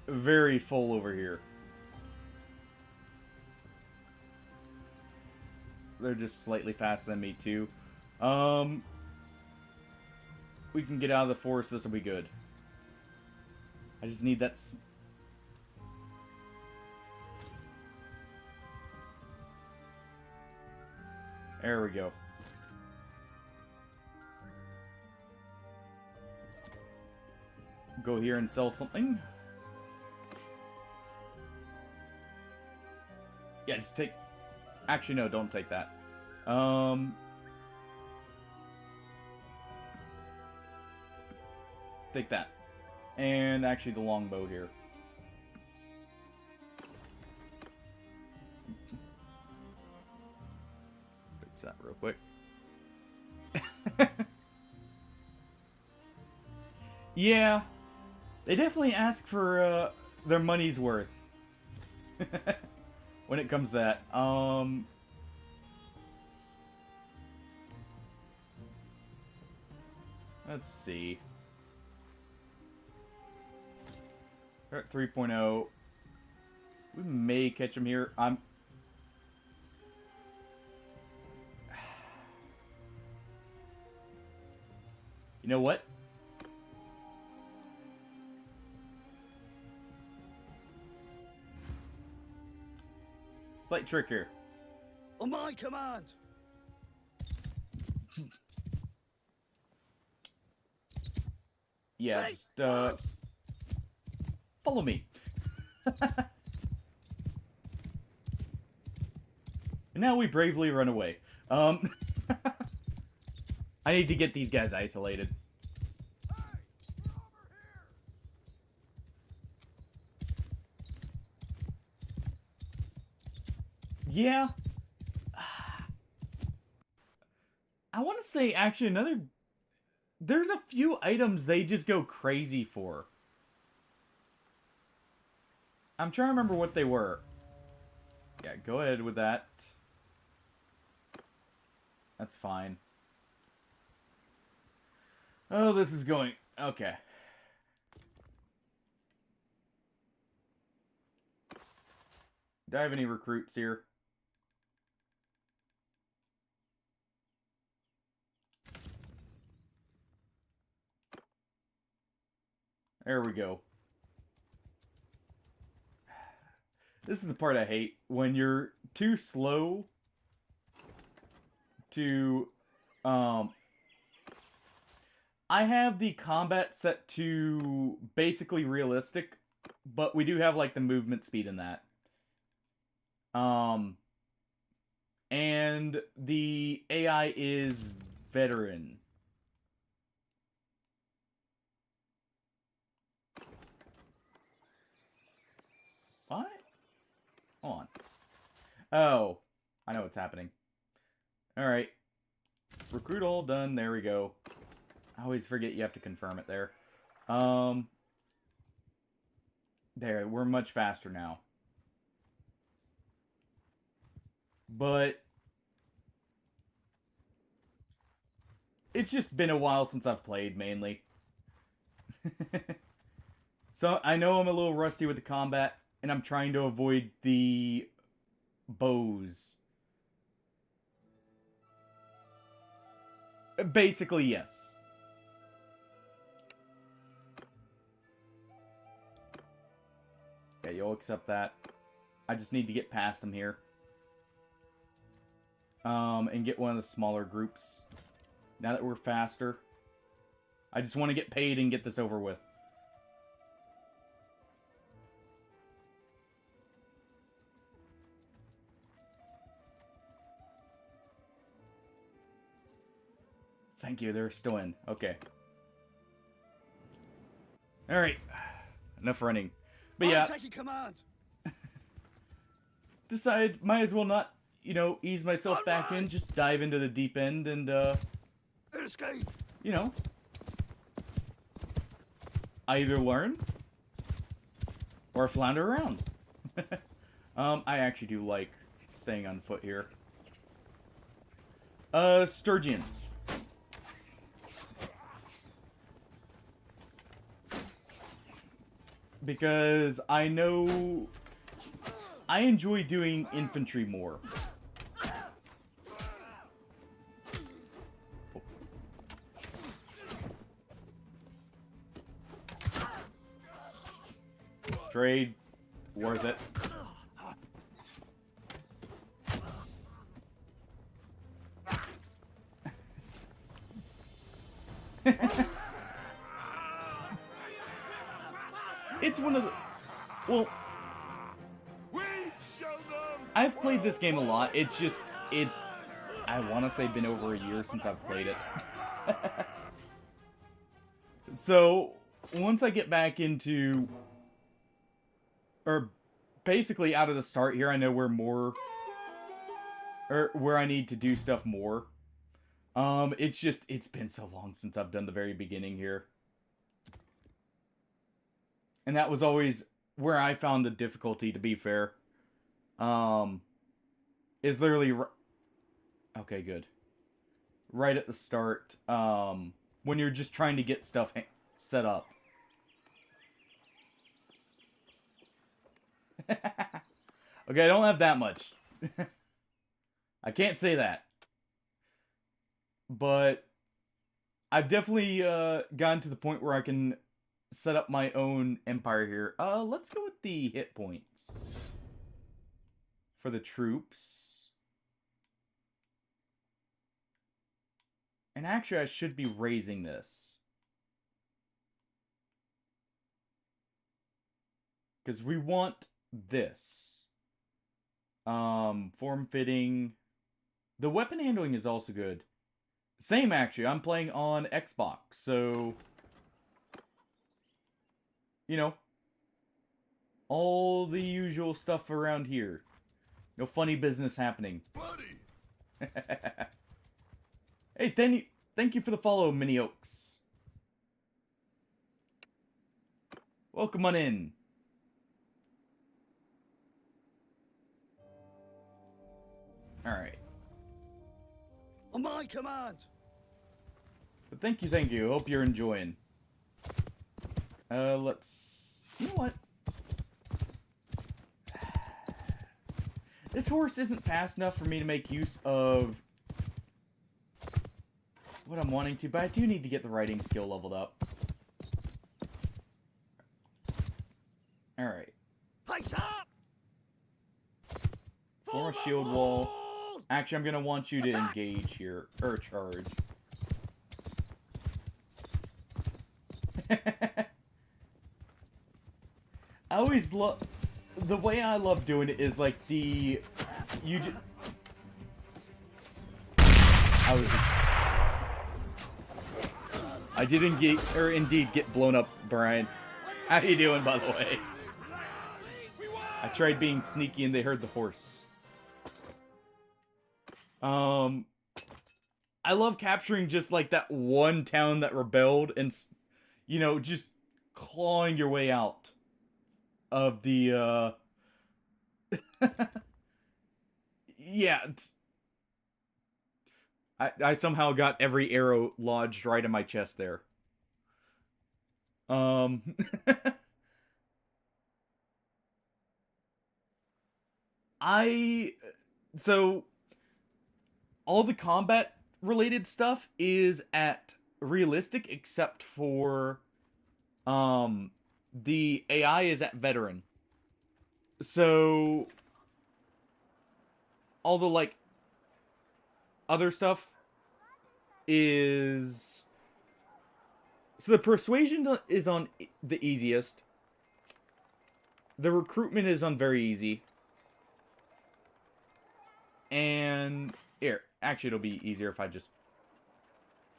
very full over here. They're just slightly faster than me, too. We can get out of the forest. This will be good. I just need that... There we go. Go here and sell something. Yeah, just take... Actually, no, don't take that. Take that. And actually the longbow here. Fix that real quick. Yeah. They definitely ask for their money's worth. When it comes to that. Let's see. We're at 3.0. We may catch him here. You know what? Slight trick here. On my command. Yeah, Hey, just, close. follow me. And now we bravely run away. I need to get these guys isolated. Yeah. I want to say, actually, there's a few items they just go crazy for. I'm trying to remember what they were. Yeah, go ahead with that. That's fine. Oh, this is going... Okay. Do I have any recruits here? There we go. This is the part I hate. When you're too slow to... I have the combat set to basically realistic, but we do have, like, the movement speed in that. And the AI is veteran. What? Hold on. Oh, I know what's happening. Alright. Recruit all done. There we go. I always forget you have to confirm it there. There, we're much faster now. But it's just been a while since I've played, mainly. So I know I'm a little rusty with the combat, and I'm trying to avoid the bows. Basically, yes. Okay, you'll accept that. I just need to get past them here. And get one of the smaller groups. Now that we're faster. I just want to get paid and get this over with. Thank you, they're still in. Okay. Alright. Enough running. But yeah. I'm taking command. Decide, might as well not, you know, ease myself back in. Alright. Just dive into the deep end and, Escape. you know. Either learn. Or flounder around. I actually do like staying on foot here. Sturgeons. Because I know I enjoy doing infantry more. Trade. Worth it. It's one of the... Well... I've played this game a lot. It's just... It's... I want to say been over a year since I've played it. So, once I get back into... Or basically out of the start here, I know where more... Or where I need to do stuff more. It's just... It's been so long since I've done the very beginning here. And that was always where I found the difficulty, to be fair. Is literally... Okay, good. Right at the start, when you're just trying to get stuff set up. Okay, I don't have that much. I can't say that. But I've definitely gotten to the point where I can set up my own empire here. Let's go with the hit points for the troops. And actually, I should be raising this. Because we want this. Form fitting. The weapon handling is also good. Same, actually. I'm playing on Xbox, so... You know. All the usual stuff around here. No funny business happening. Buddy! Hey, thank you for the follow, Mini Oaks. Welcome on in. Alright. On my command! But thank you. Hope you're enjoying. Let's... You know what? This horse isn't fast enough for me to make use of what I'm wanting to, but I do need to get the riding skill leveled up. Alright. Pace up! Form a shield wall. Actually, I'm gonna want you to engage here. Or charge. I always love... The way I love doing it is like the... You just... I did indeed get blown up, Brian. How you doing, by the way? I tried being sneaky and they heard the horse. I love capturing just like that one town that rebelled and, you know, just clawing your way out of the, yeah. I somehow got every arrow lodged right in my chest there. So, all the combat related stuff is at realistic except for, the AI is at veteran. So, all the, like, other stuff is... So the persuasion is on the easiest. The recruitment is on very easy. And here, actually it'll be easier if I just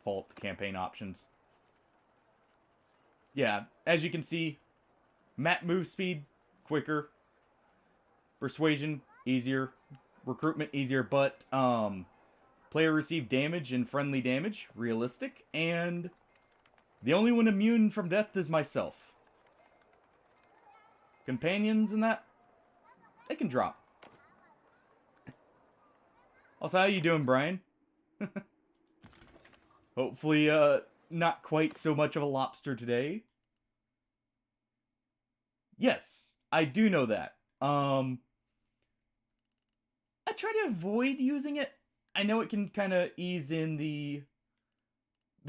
pull up the campaign options. Yeah, as you can see, map move speed, quicker. Persuasion, easier. Recruitment, easier, but, player receive damage and friendly damage, realistic, and the only one immune from death is myself. Companions and that, they can drop. Also, how you doing, Brian? Hopefully, not quite so much of a lobster today. Yes, I do know that. I try to avoid using it. I know it can kind of ease in the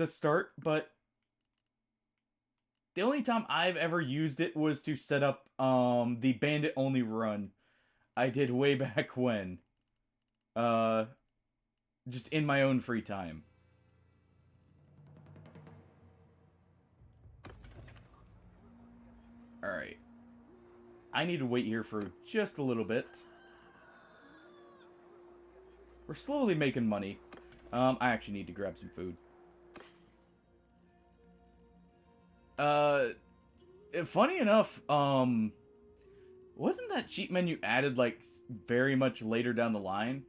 start, but the only time I've ever used it was to set up the bandit only run I did way back when. Just in my own free time. Alright. I need to wait here for just a little bit. We're slowly making money. I actually need to grab some food. Funny enough, wasn't that cheat menu added, like, very much later down the line?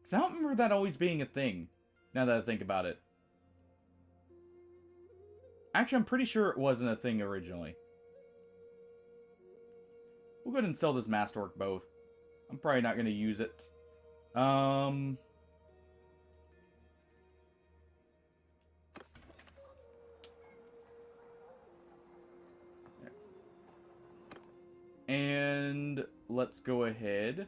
Because I don't remember that always being a thing, now that I think about it. Actually, I'm pretty sure it wasn't a thing originally. We'll go ahead and sell this Masterwork bow. I'm probably not going to use it. And let's go ahead.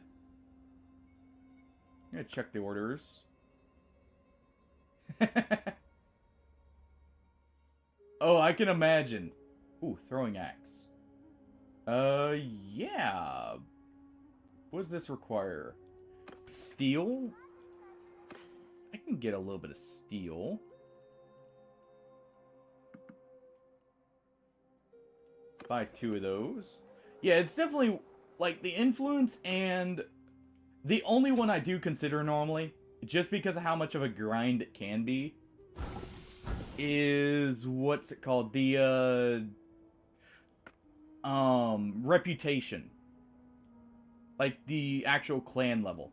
I'm gonna check the orders. Oh, I can imagine. Ooh, throwing axe. Yeah. What does this require? Steel? I can get a little bit of steel. Let's buy 2 of those. Yeah, it's definitely, like, the influence and the only one I do consider normally, just because of how much of a grind it can be, is, what's it called? The, reputation. Like, the actual clan level.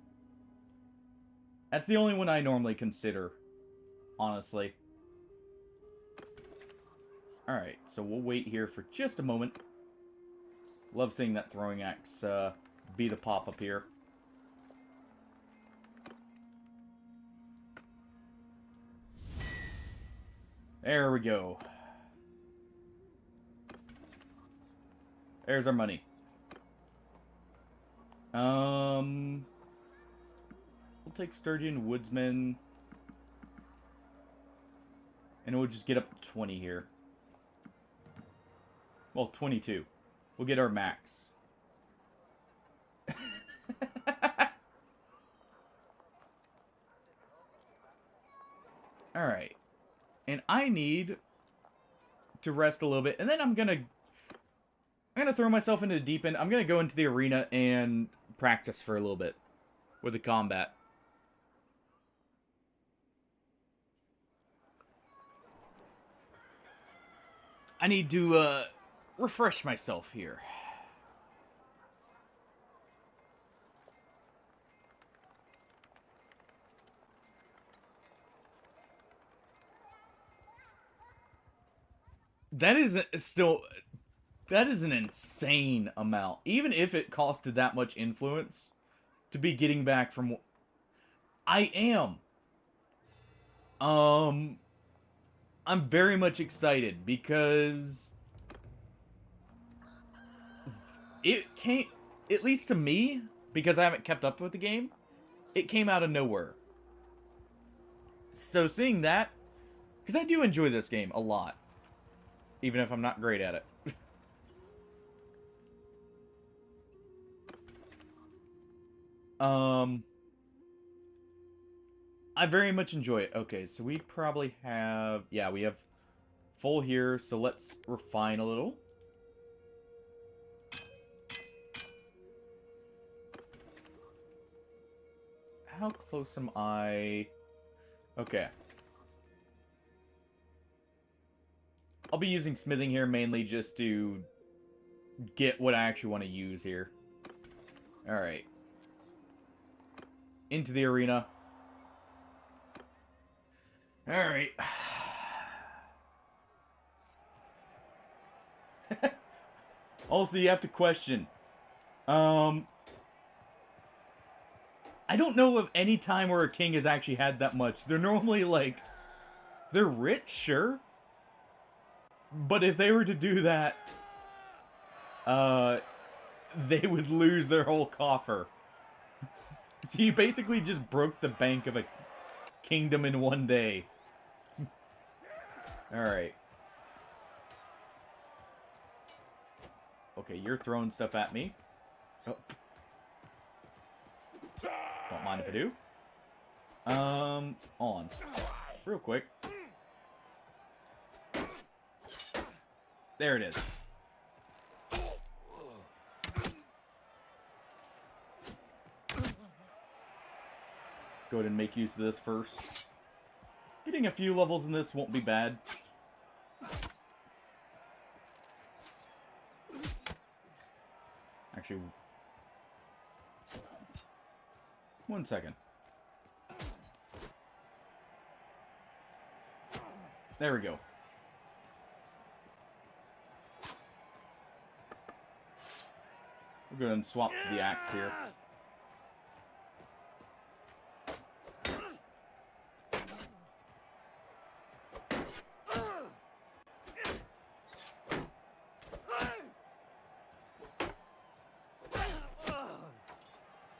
That's the only one I normally consider, honestly. Alright, so we'll wait here for just a moment. Love seeing that throwing axe be the pop-up here. There we go. There's our money. We'll take Sturgeon, Woodsman. And we'll just get up to 20 here. Well, 22. We'll get our max. Alright. And I need to rest a little bit. And then I'm gonna throw myself into the deep end. I'm gonna go into the arena and practice for a little bit with the combat. I need to refresh myself here. That is still... That is an insane amount. Even if it costed that much influence to be getting back from... I am. I'm very much excited because it came, at least to me, because I haven't kept up with the game, it came out of nowhere. So seeing that, because I do enjoy this game a lot, even if I'm not great at it. I very much enjoy it. Okay, so we probably have... Yeah, we have full here, so let's refine a little. How close am I? Okay. I'll be using smithing here mainly just to get what I actually want to use here. Alright. Into the arena. Alright. Also, you have to question. I don't know of any time where a king has actually had that much. They're normally, like... They're rich, sure. But if they were to do that... they would lose their whole coffer. So you basically just broke the bank of a kingdom in one day. Alright. Okay, you're throwing stuff at me. Oh. Don't mind if I do. On. Real quick. There it is. Go ahead and make use of this first. Getting a few levels in this won't be bad. Actually, one second. There we go. We'll go ahead and swap to the axe here.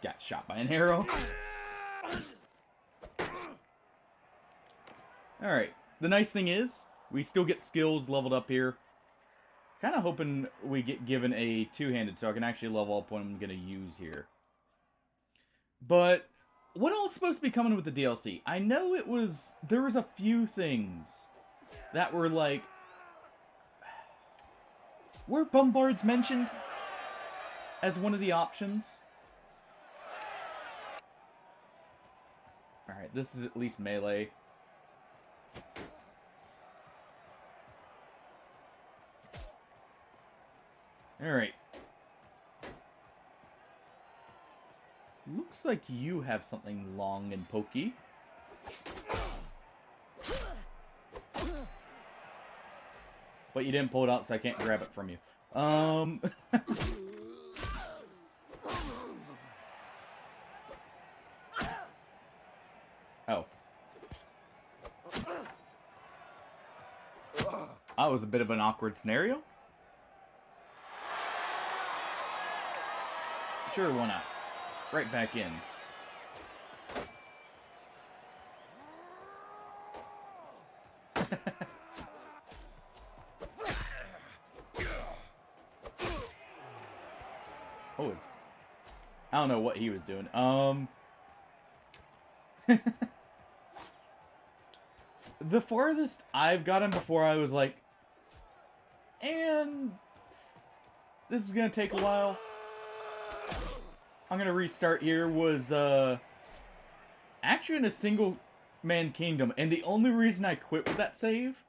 Got shot by an arrow. Alright. The nice thing is, we still get skills leveled up here. Kind of hoping we get given a two-handed so I can actually level up what I'm going to use here. But what else is supposed to be coming with the DLC? I know there was a few things that were like... Were bombards mentioned as one of the options? Alright, this is at least melee. Alright. Looks like you have something long and pokey. But you didn't pull it out, so I can't grab it from you. Oh. That was a bit of an awkward scenario. Sure, why not? Right back in. I don't know what he was doing. The farthest I've gotten before I was like, and this is gonna take a while. I'm gonna restart here was actually in a single man kingdom, and the only reason I quit with that save,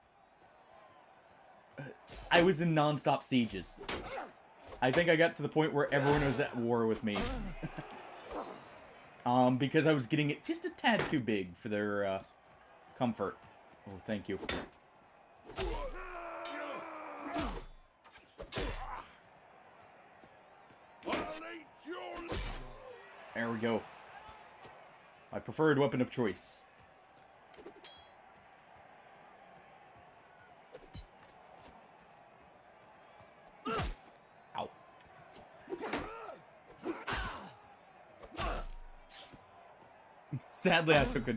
I was in non-stop sieges. I think I got to the point where everyone was at war with me. Because I was getting it just a tad too big for their comfort. Oh, thank you. There we go. My preferred weapon of choice. Ow. Sadly, I took a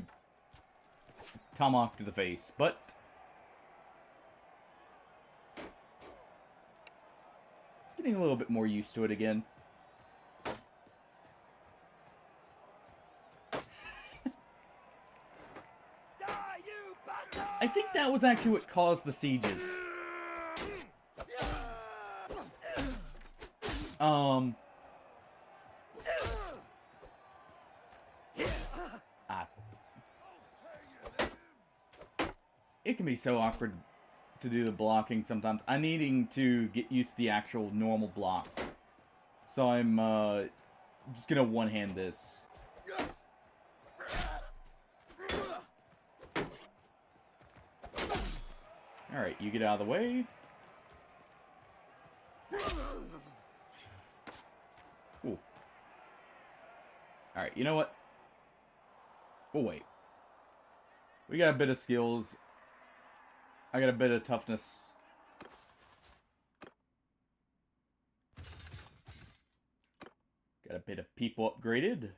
tomahawk to the face, but getting a little bit more used to it again. I think that was actually what caused the sieges. It can be so awkward to do the blocking sometimes. I'm needing to get used to the actual normal block. So I'm just gonna one-hand this. Alright, you get out of the way. Ooh. Alright, you know what? We'll wait. We got a bit of skills. I got a bit of toughness. Got a bit of people upgraded.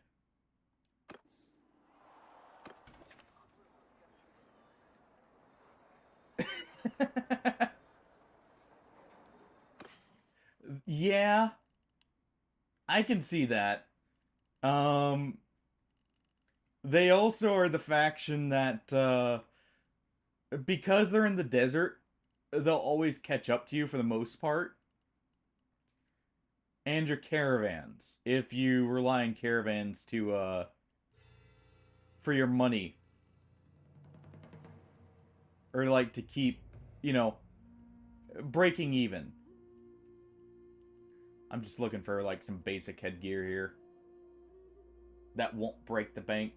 Yeah. I can see that. They also are the faction that, because they're in the desert, they'll always catch up to you for the most part. And your caravans. If you rely on caravans to, for your money. Or, like, to keep, you know, breaking even. I'm just looking for, like, some basic headgear here. That won't break the bank.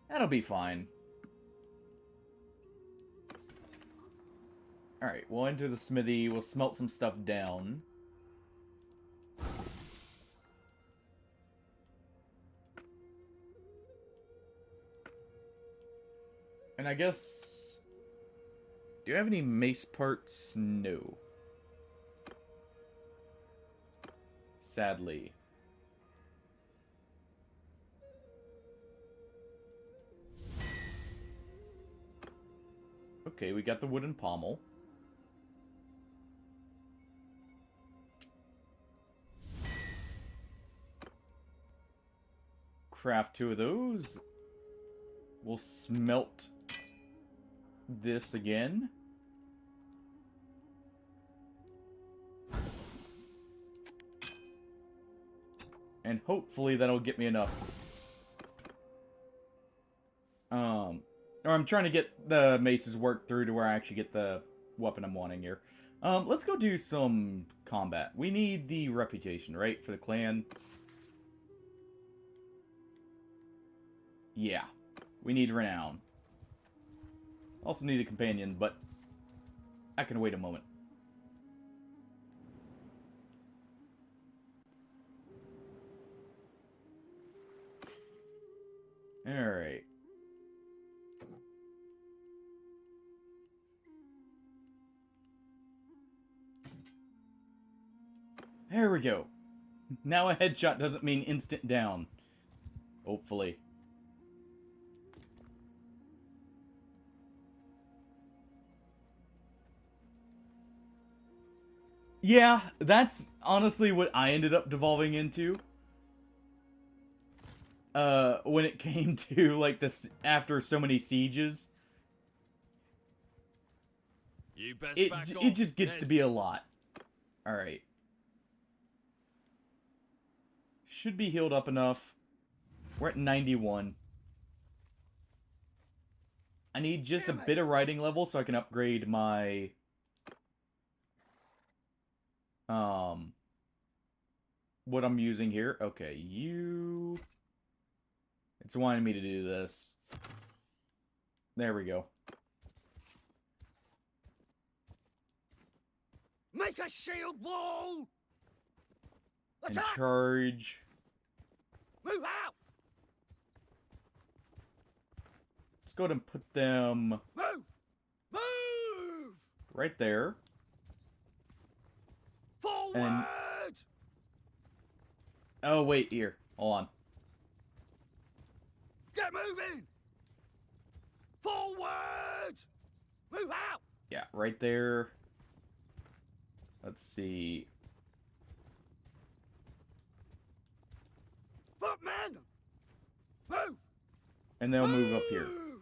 That'll be fine. Alright, we'll enter the smithy. We'll smelt some stuff down. And I guess... Do you have any mace parts? No. Sadly. Okay, we got the wooden pommel. Craft 2 of those. We'll smelt this again. And hopefully that'll get me enough. Or I'm trying to get the maces worked through to where I actually get the weapon I'm wanting here. Let's go do some combat. We need the reputation, right, for the clan? Yeah. We need renown. Also need a companion, but I can wait a moment. Alright. There we go. Now a headshot doesn't mean instant down. Hopefully. Yeah, that's honestly what I ended up devolving into. When it came to, like, this, after so many sieges. You best It back off. just gets to be a lot. Alright. Should be healed up enough. We're at 91. I need just a bit of riding level so I can upgrade my... what I'm using here. Okay, you... It's wanting me to do this. There we go. Make a shield wall! And Attack! charge. Move out! Let's go ahead and put them Move! Move! right there. Forward! And- Oh, wait, here. Hold on. Get moving! Forward! Move out! Yeah, right there. Let's see. Footmen! Move! And they'll move up here. Move!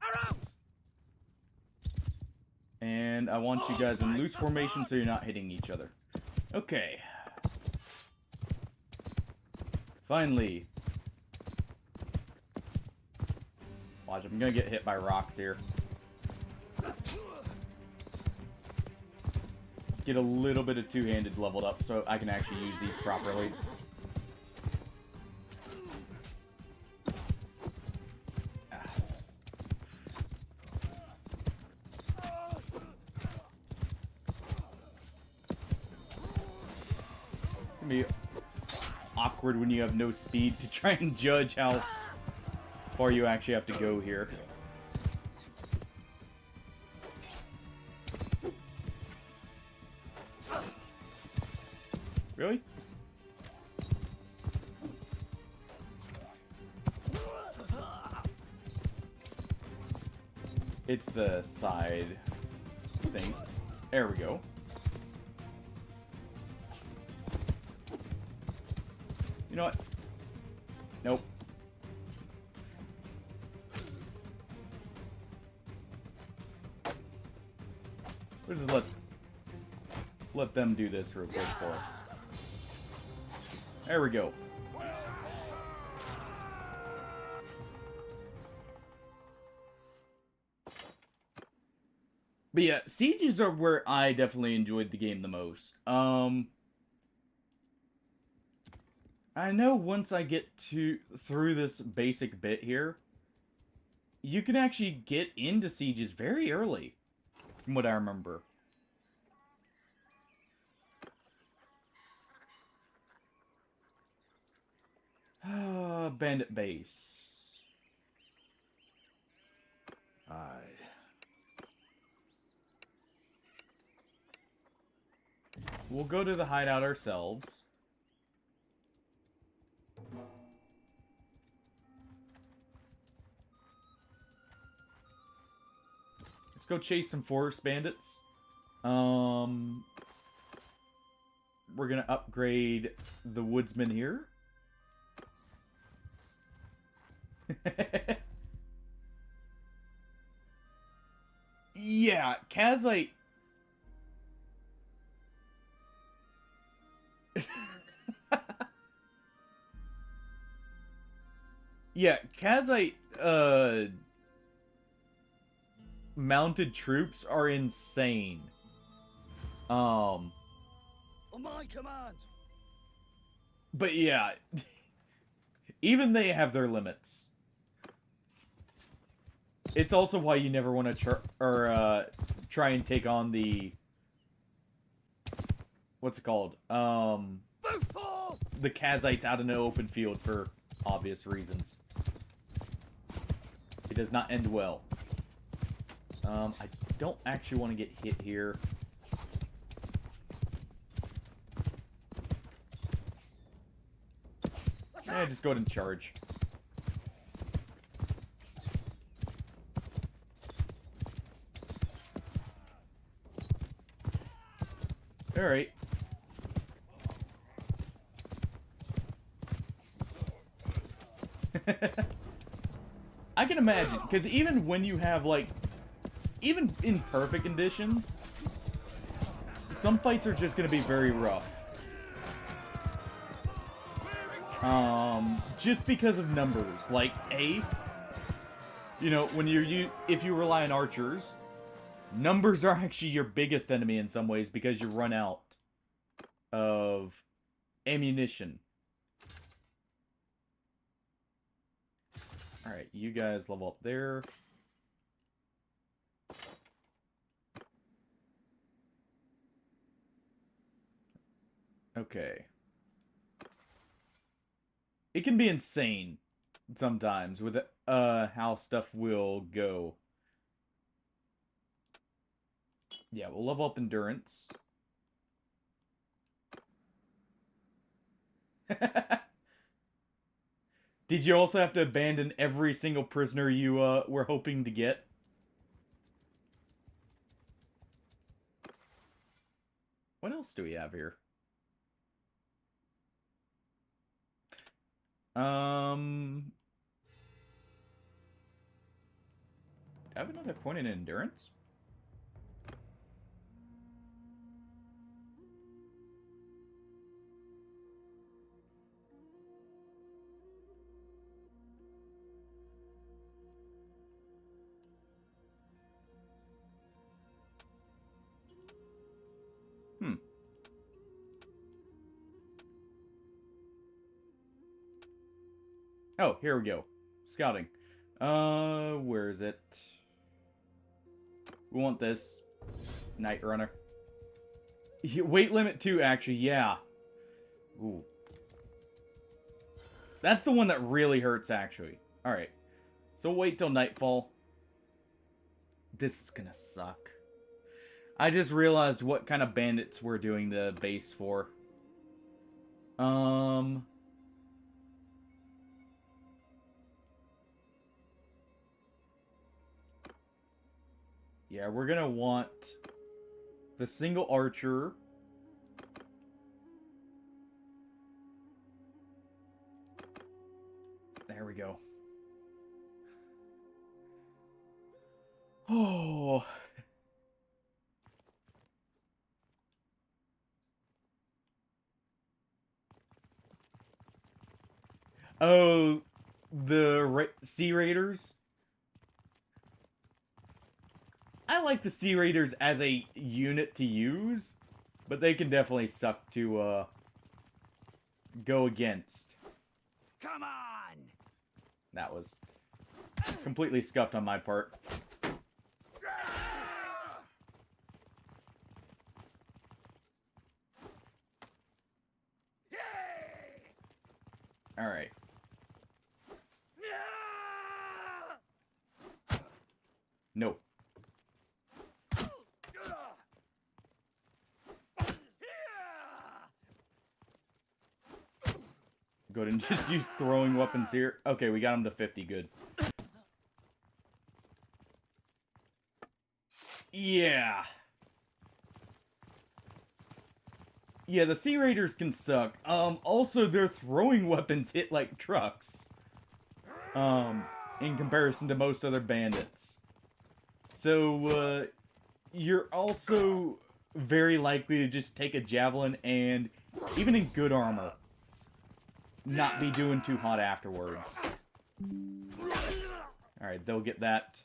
Arrows! And I want you guys in loose formation so you're not hitting each other. Okay. Finally. Watch, I'm gonna get hit by rocks here. Let's get a little bit of two-handed leveled up so I can actually use these properly. It's gonna be awkward when you have no speed to try and judge how far you actually have to go here. Really? It's the side thing. There we go. You know what? Nope. We'll just let them do this real quick for us. There we go. But yeah, sieges are where I definitely enjoyed the game the most. I know once I get through this basic bit here, you can actually get into sieges very early, from what I remember. Bandit base. Aye. we'll go to the hideout ourselves. Let's go chase some forest bandits. We're gonna upgrade the woodsman here. Yeah, Kazite. Yeah, Kazite, mounted troops are insane. On my command. But yeah, even they have their limits. It's also why you never want to try and take on the, what's it called? Move forth! The Kazites out in the open field for obvious reasons. It does not end well. I don't actually want to get hit here. Yeah, just go ahead and charge. Alright. I can imagine, because even when you have, like, even in perfect conditions, some fights are just going to be very rough. Just because of numbers. Like, you know, when if you rely on archers, numbers are actually your biggest enemy in some ways because you run out of ammunition. Alright, you guys level up there. Okay. It can be insane sometimes with how stuff will go. Yeah, we'll level up endurance. Did you also have to abandon every single prisoner you were hoping to get? What else do we have here? I have another point in endurance? Oh, here we go. Scouting. Where is it? We want this. Night Runner. Weight limit 2, actually, yeah. Ooh. That's the one that really hurts, actually. Alright. So wait till nightfall. This is gonna suck. I just realized what kind of bandits we're doing the base for. Yeah, we're gonna want the single archer. There we go. Oh. Oh, the Sea Raiders? I like the Sea Raiders as a unit to use, but they can definitely suck to go against. Come on! That was completely scuffed on my part. Alright. No. Go ahead and just use throwing weapons here. Okay, we got him to 50. Good. Yeah. Yeah, the Sea Raiders can suck. Also, their throwing weapons hit like trucks. In comparison to most other bandits. So, you're also very likely to just take a javelin and, even in good armor, not be doing too hot afterwards. Alright, they'll get that.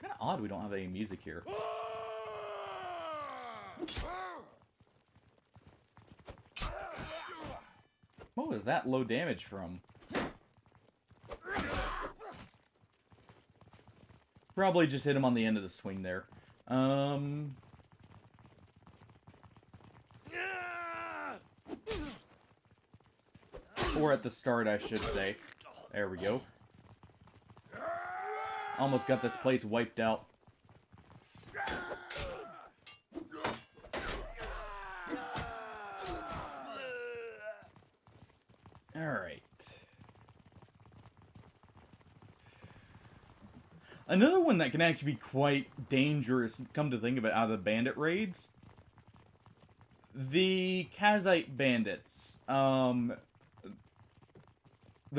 Kinda odd we don't have any music here. What was that low damage from? Probably just hit him on the end of the swing there. Or at the start, I should say. There we go. Almost got this place wiped out. Alright. Another one that can actually be quite dangerous, come to think of it, out of the bandit raids. The Kazite bandits. The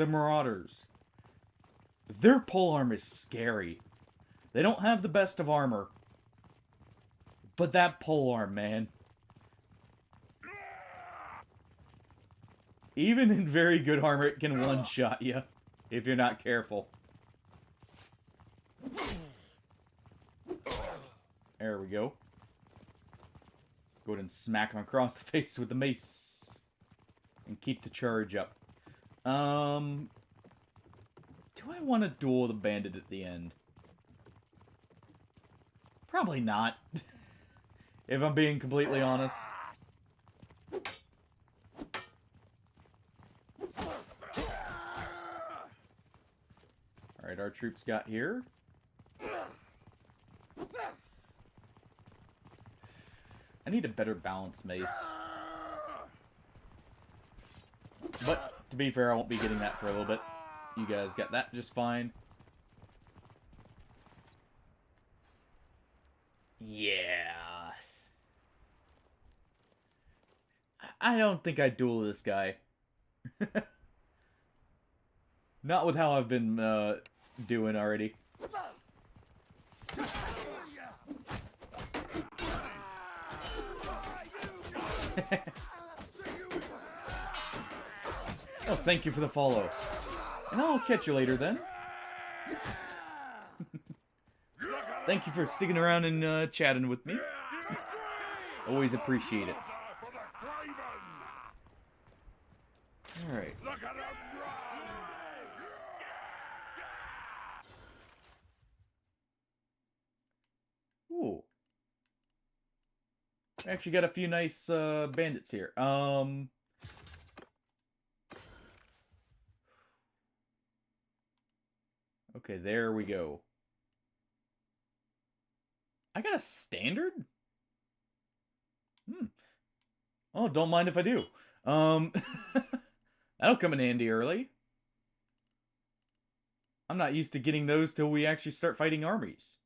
Marauders. Their polearm is scary. They don't have the best of armor. But that polearm, man. Even in very good armor, it can one-shot you. If you're not careful. There we go. Go ahead and smack him across the face with the mace. And keep the charge up. Do I want to duel the bandit at the end? Probably not. If I'm being completely honest. Alright, our troops got here. I need a better balanced mace. But, to be fair, I won't be getting that for a little bit. You guys got that just fine. Yeah. I don't think I'd duel this guy. Not with how I've been doing already. Oh, thank you for the follow. And I'll catch you later then. Thank you for sticking around and chatting with me. Always appreciate it. Alright. Ooh. Actually got a few nice bandits here. Okay, there we go. I got a standard? Oh, don't mind if I do. That'll come in handy early. I'm not used to getting those till we actually start fighting armies.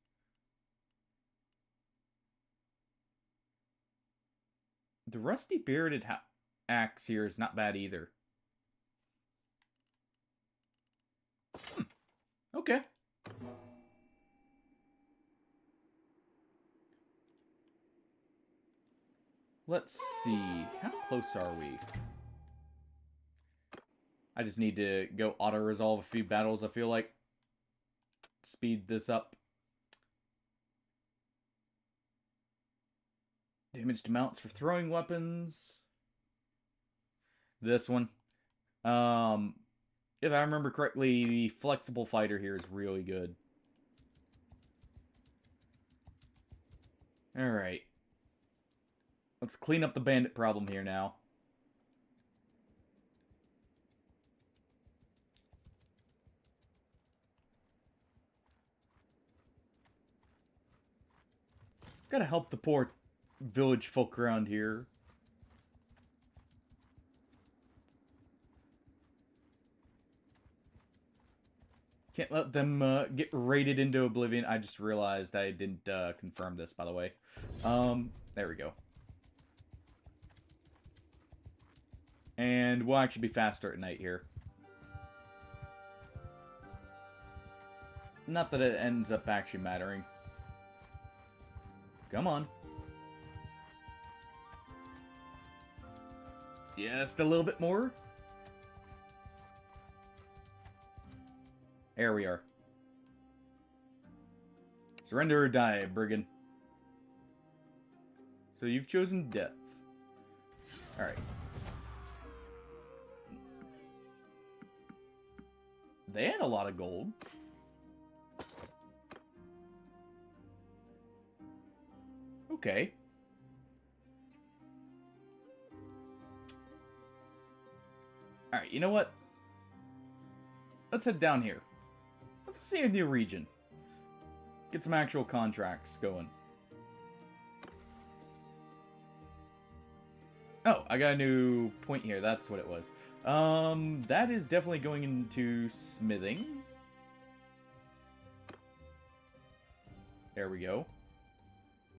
The rusty bearded axe here is not bad either. Okay. Let's see. How close are we? I just need to go auto-resolve a few battles, I feel like. Speed this up. Damage to mounts for throwing weapons. This one. If I remember correctly, the flexible fighter here is really good. Alright. Let's clean up the bandit problem here now. Gotta help the poor village folk around here. Can't let them get raided into oblivion. I just realized I didn't confirm this, by the way. There we go. And we'll actually be faster at night here. Not that it ends up actually mattering. Come on. Just a little bit more. There we are. Surrender or die, brigand. So you've chosen death. Alright. They had a lot of gold. Okay. Alright, you know what? Let's head down here. Let's see a new region. Get some actual contracts going. Oh, I got a new point here. That's what it was. That is definitely going into smithing. There we go.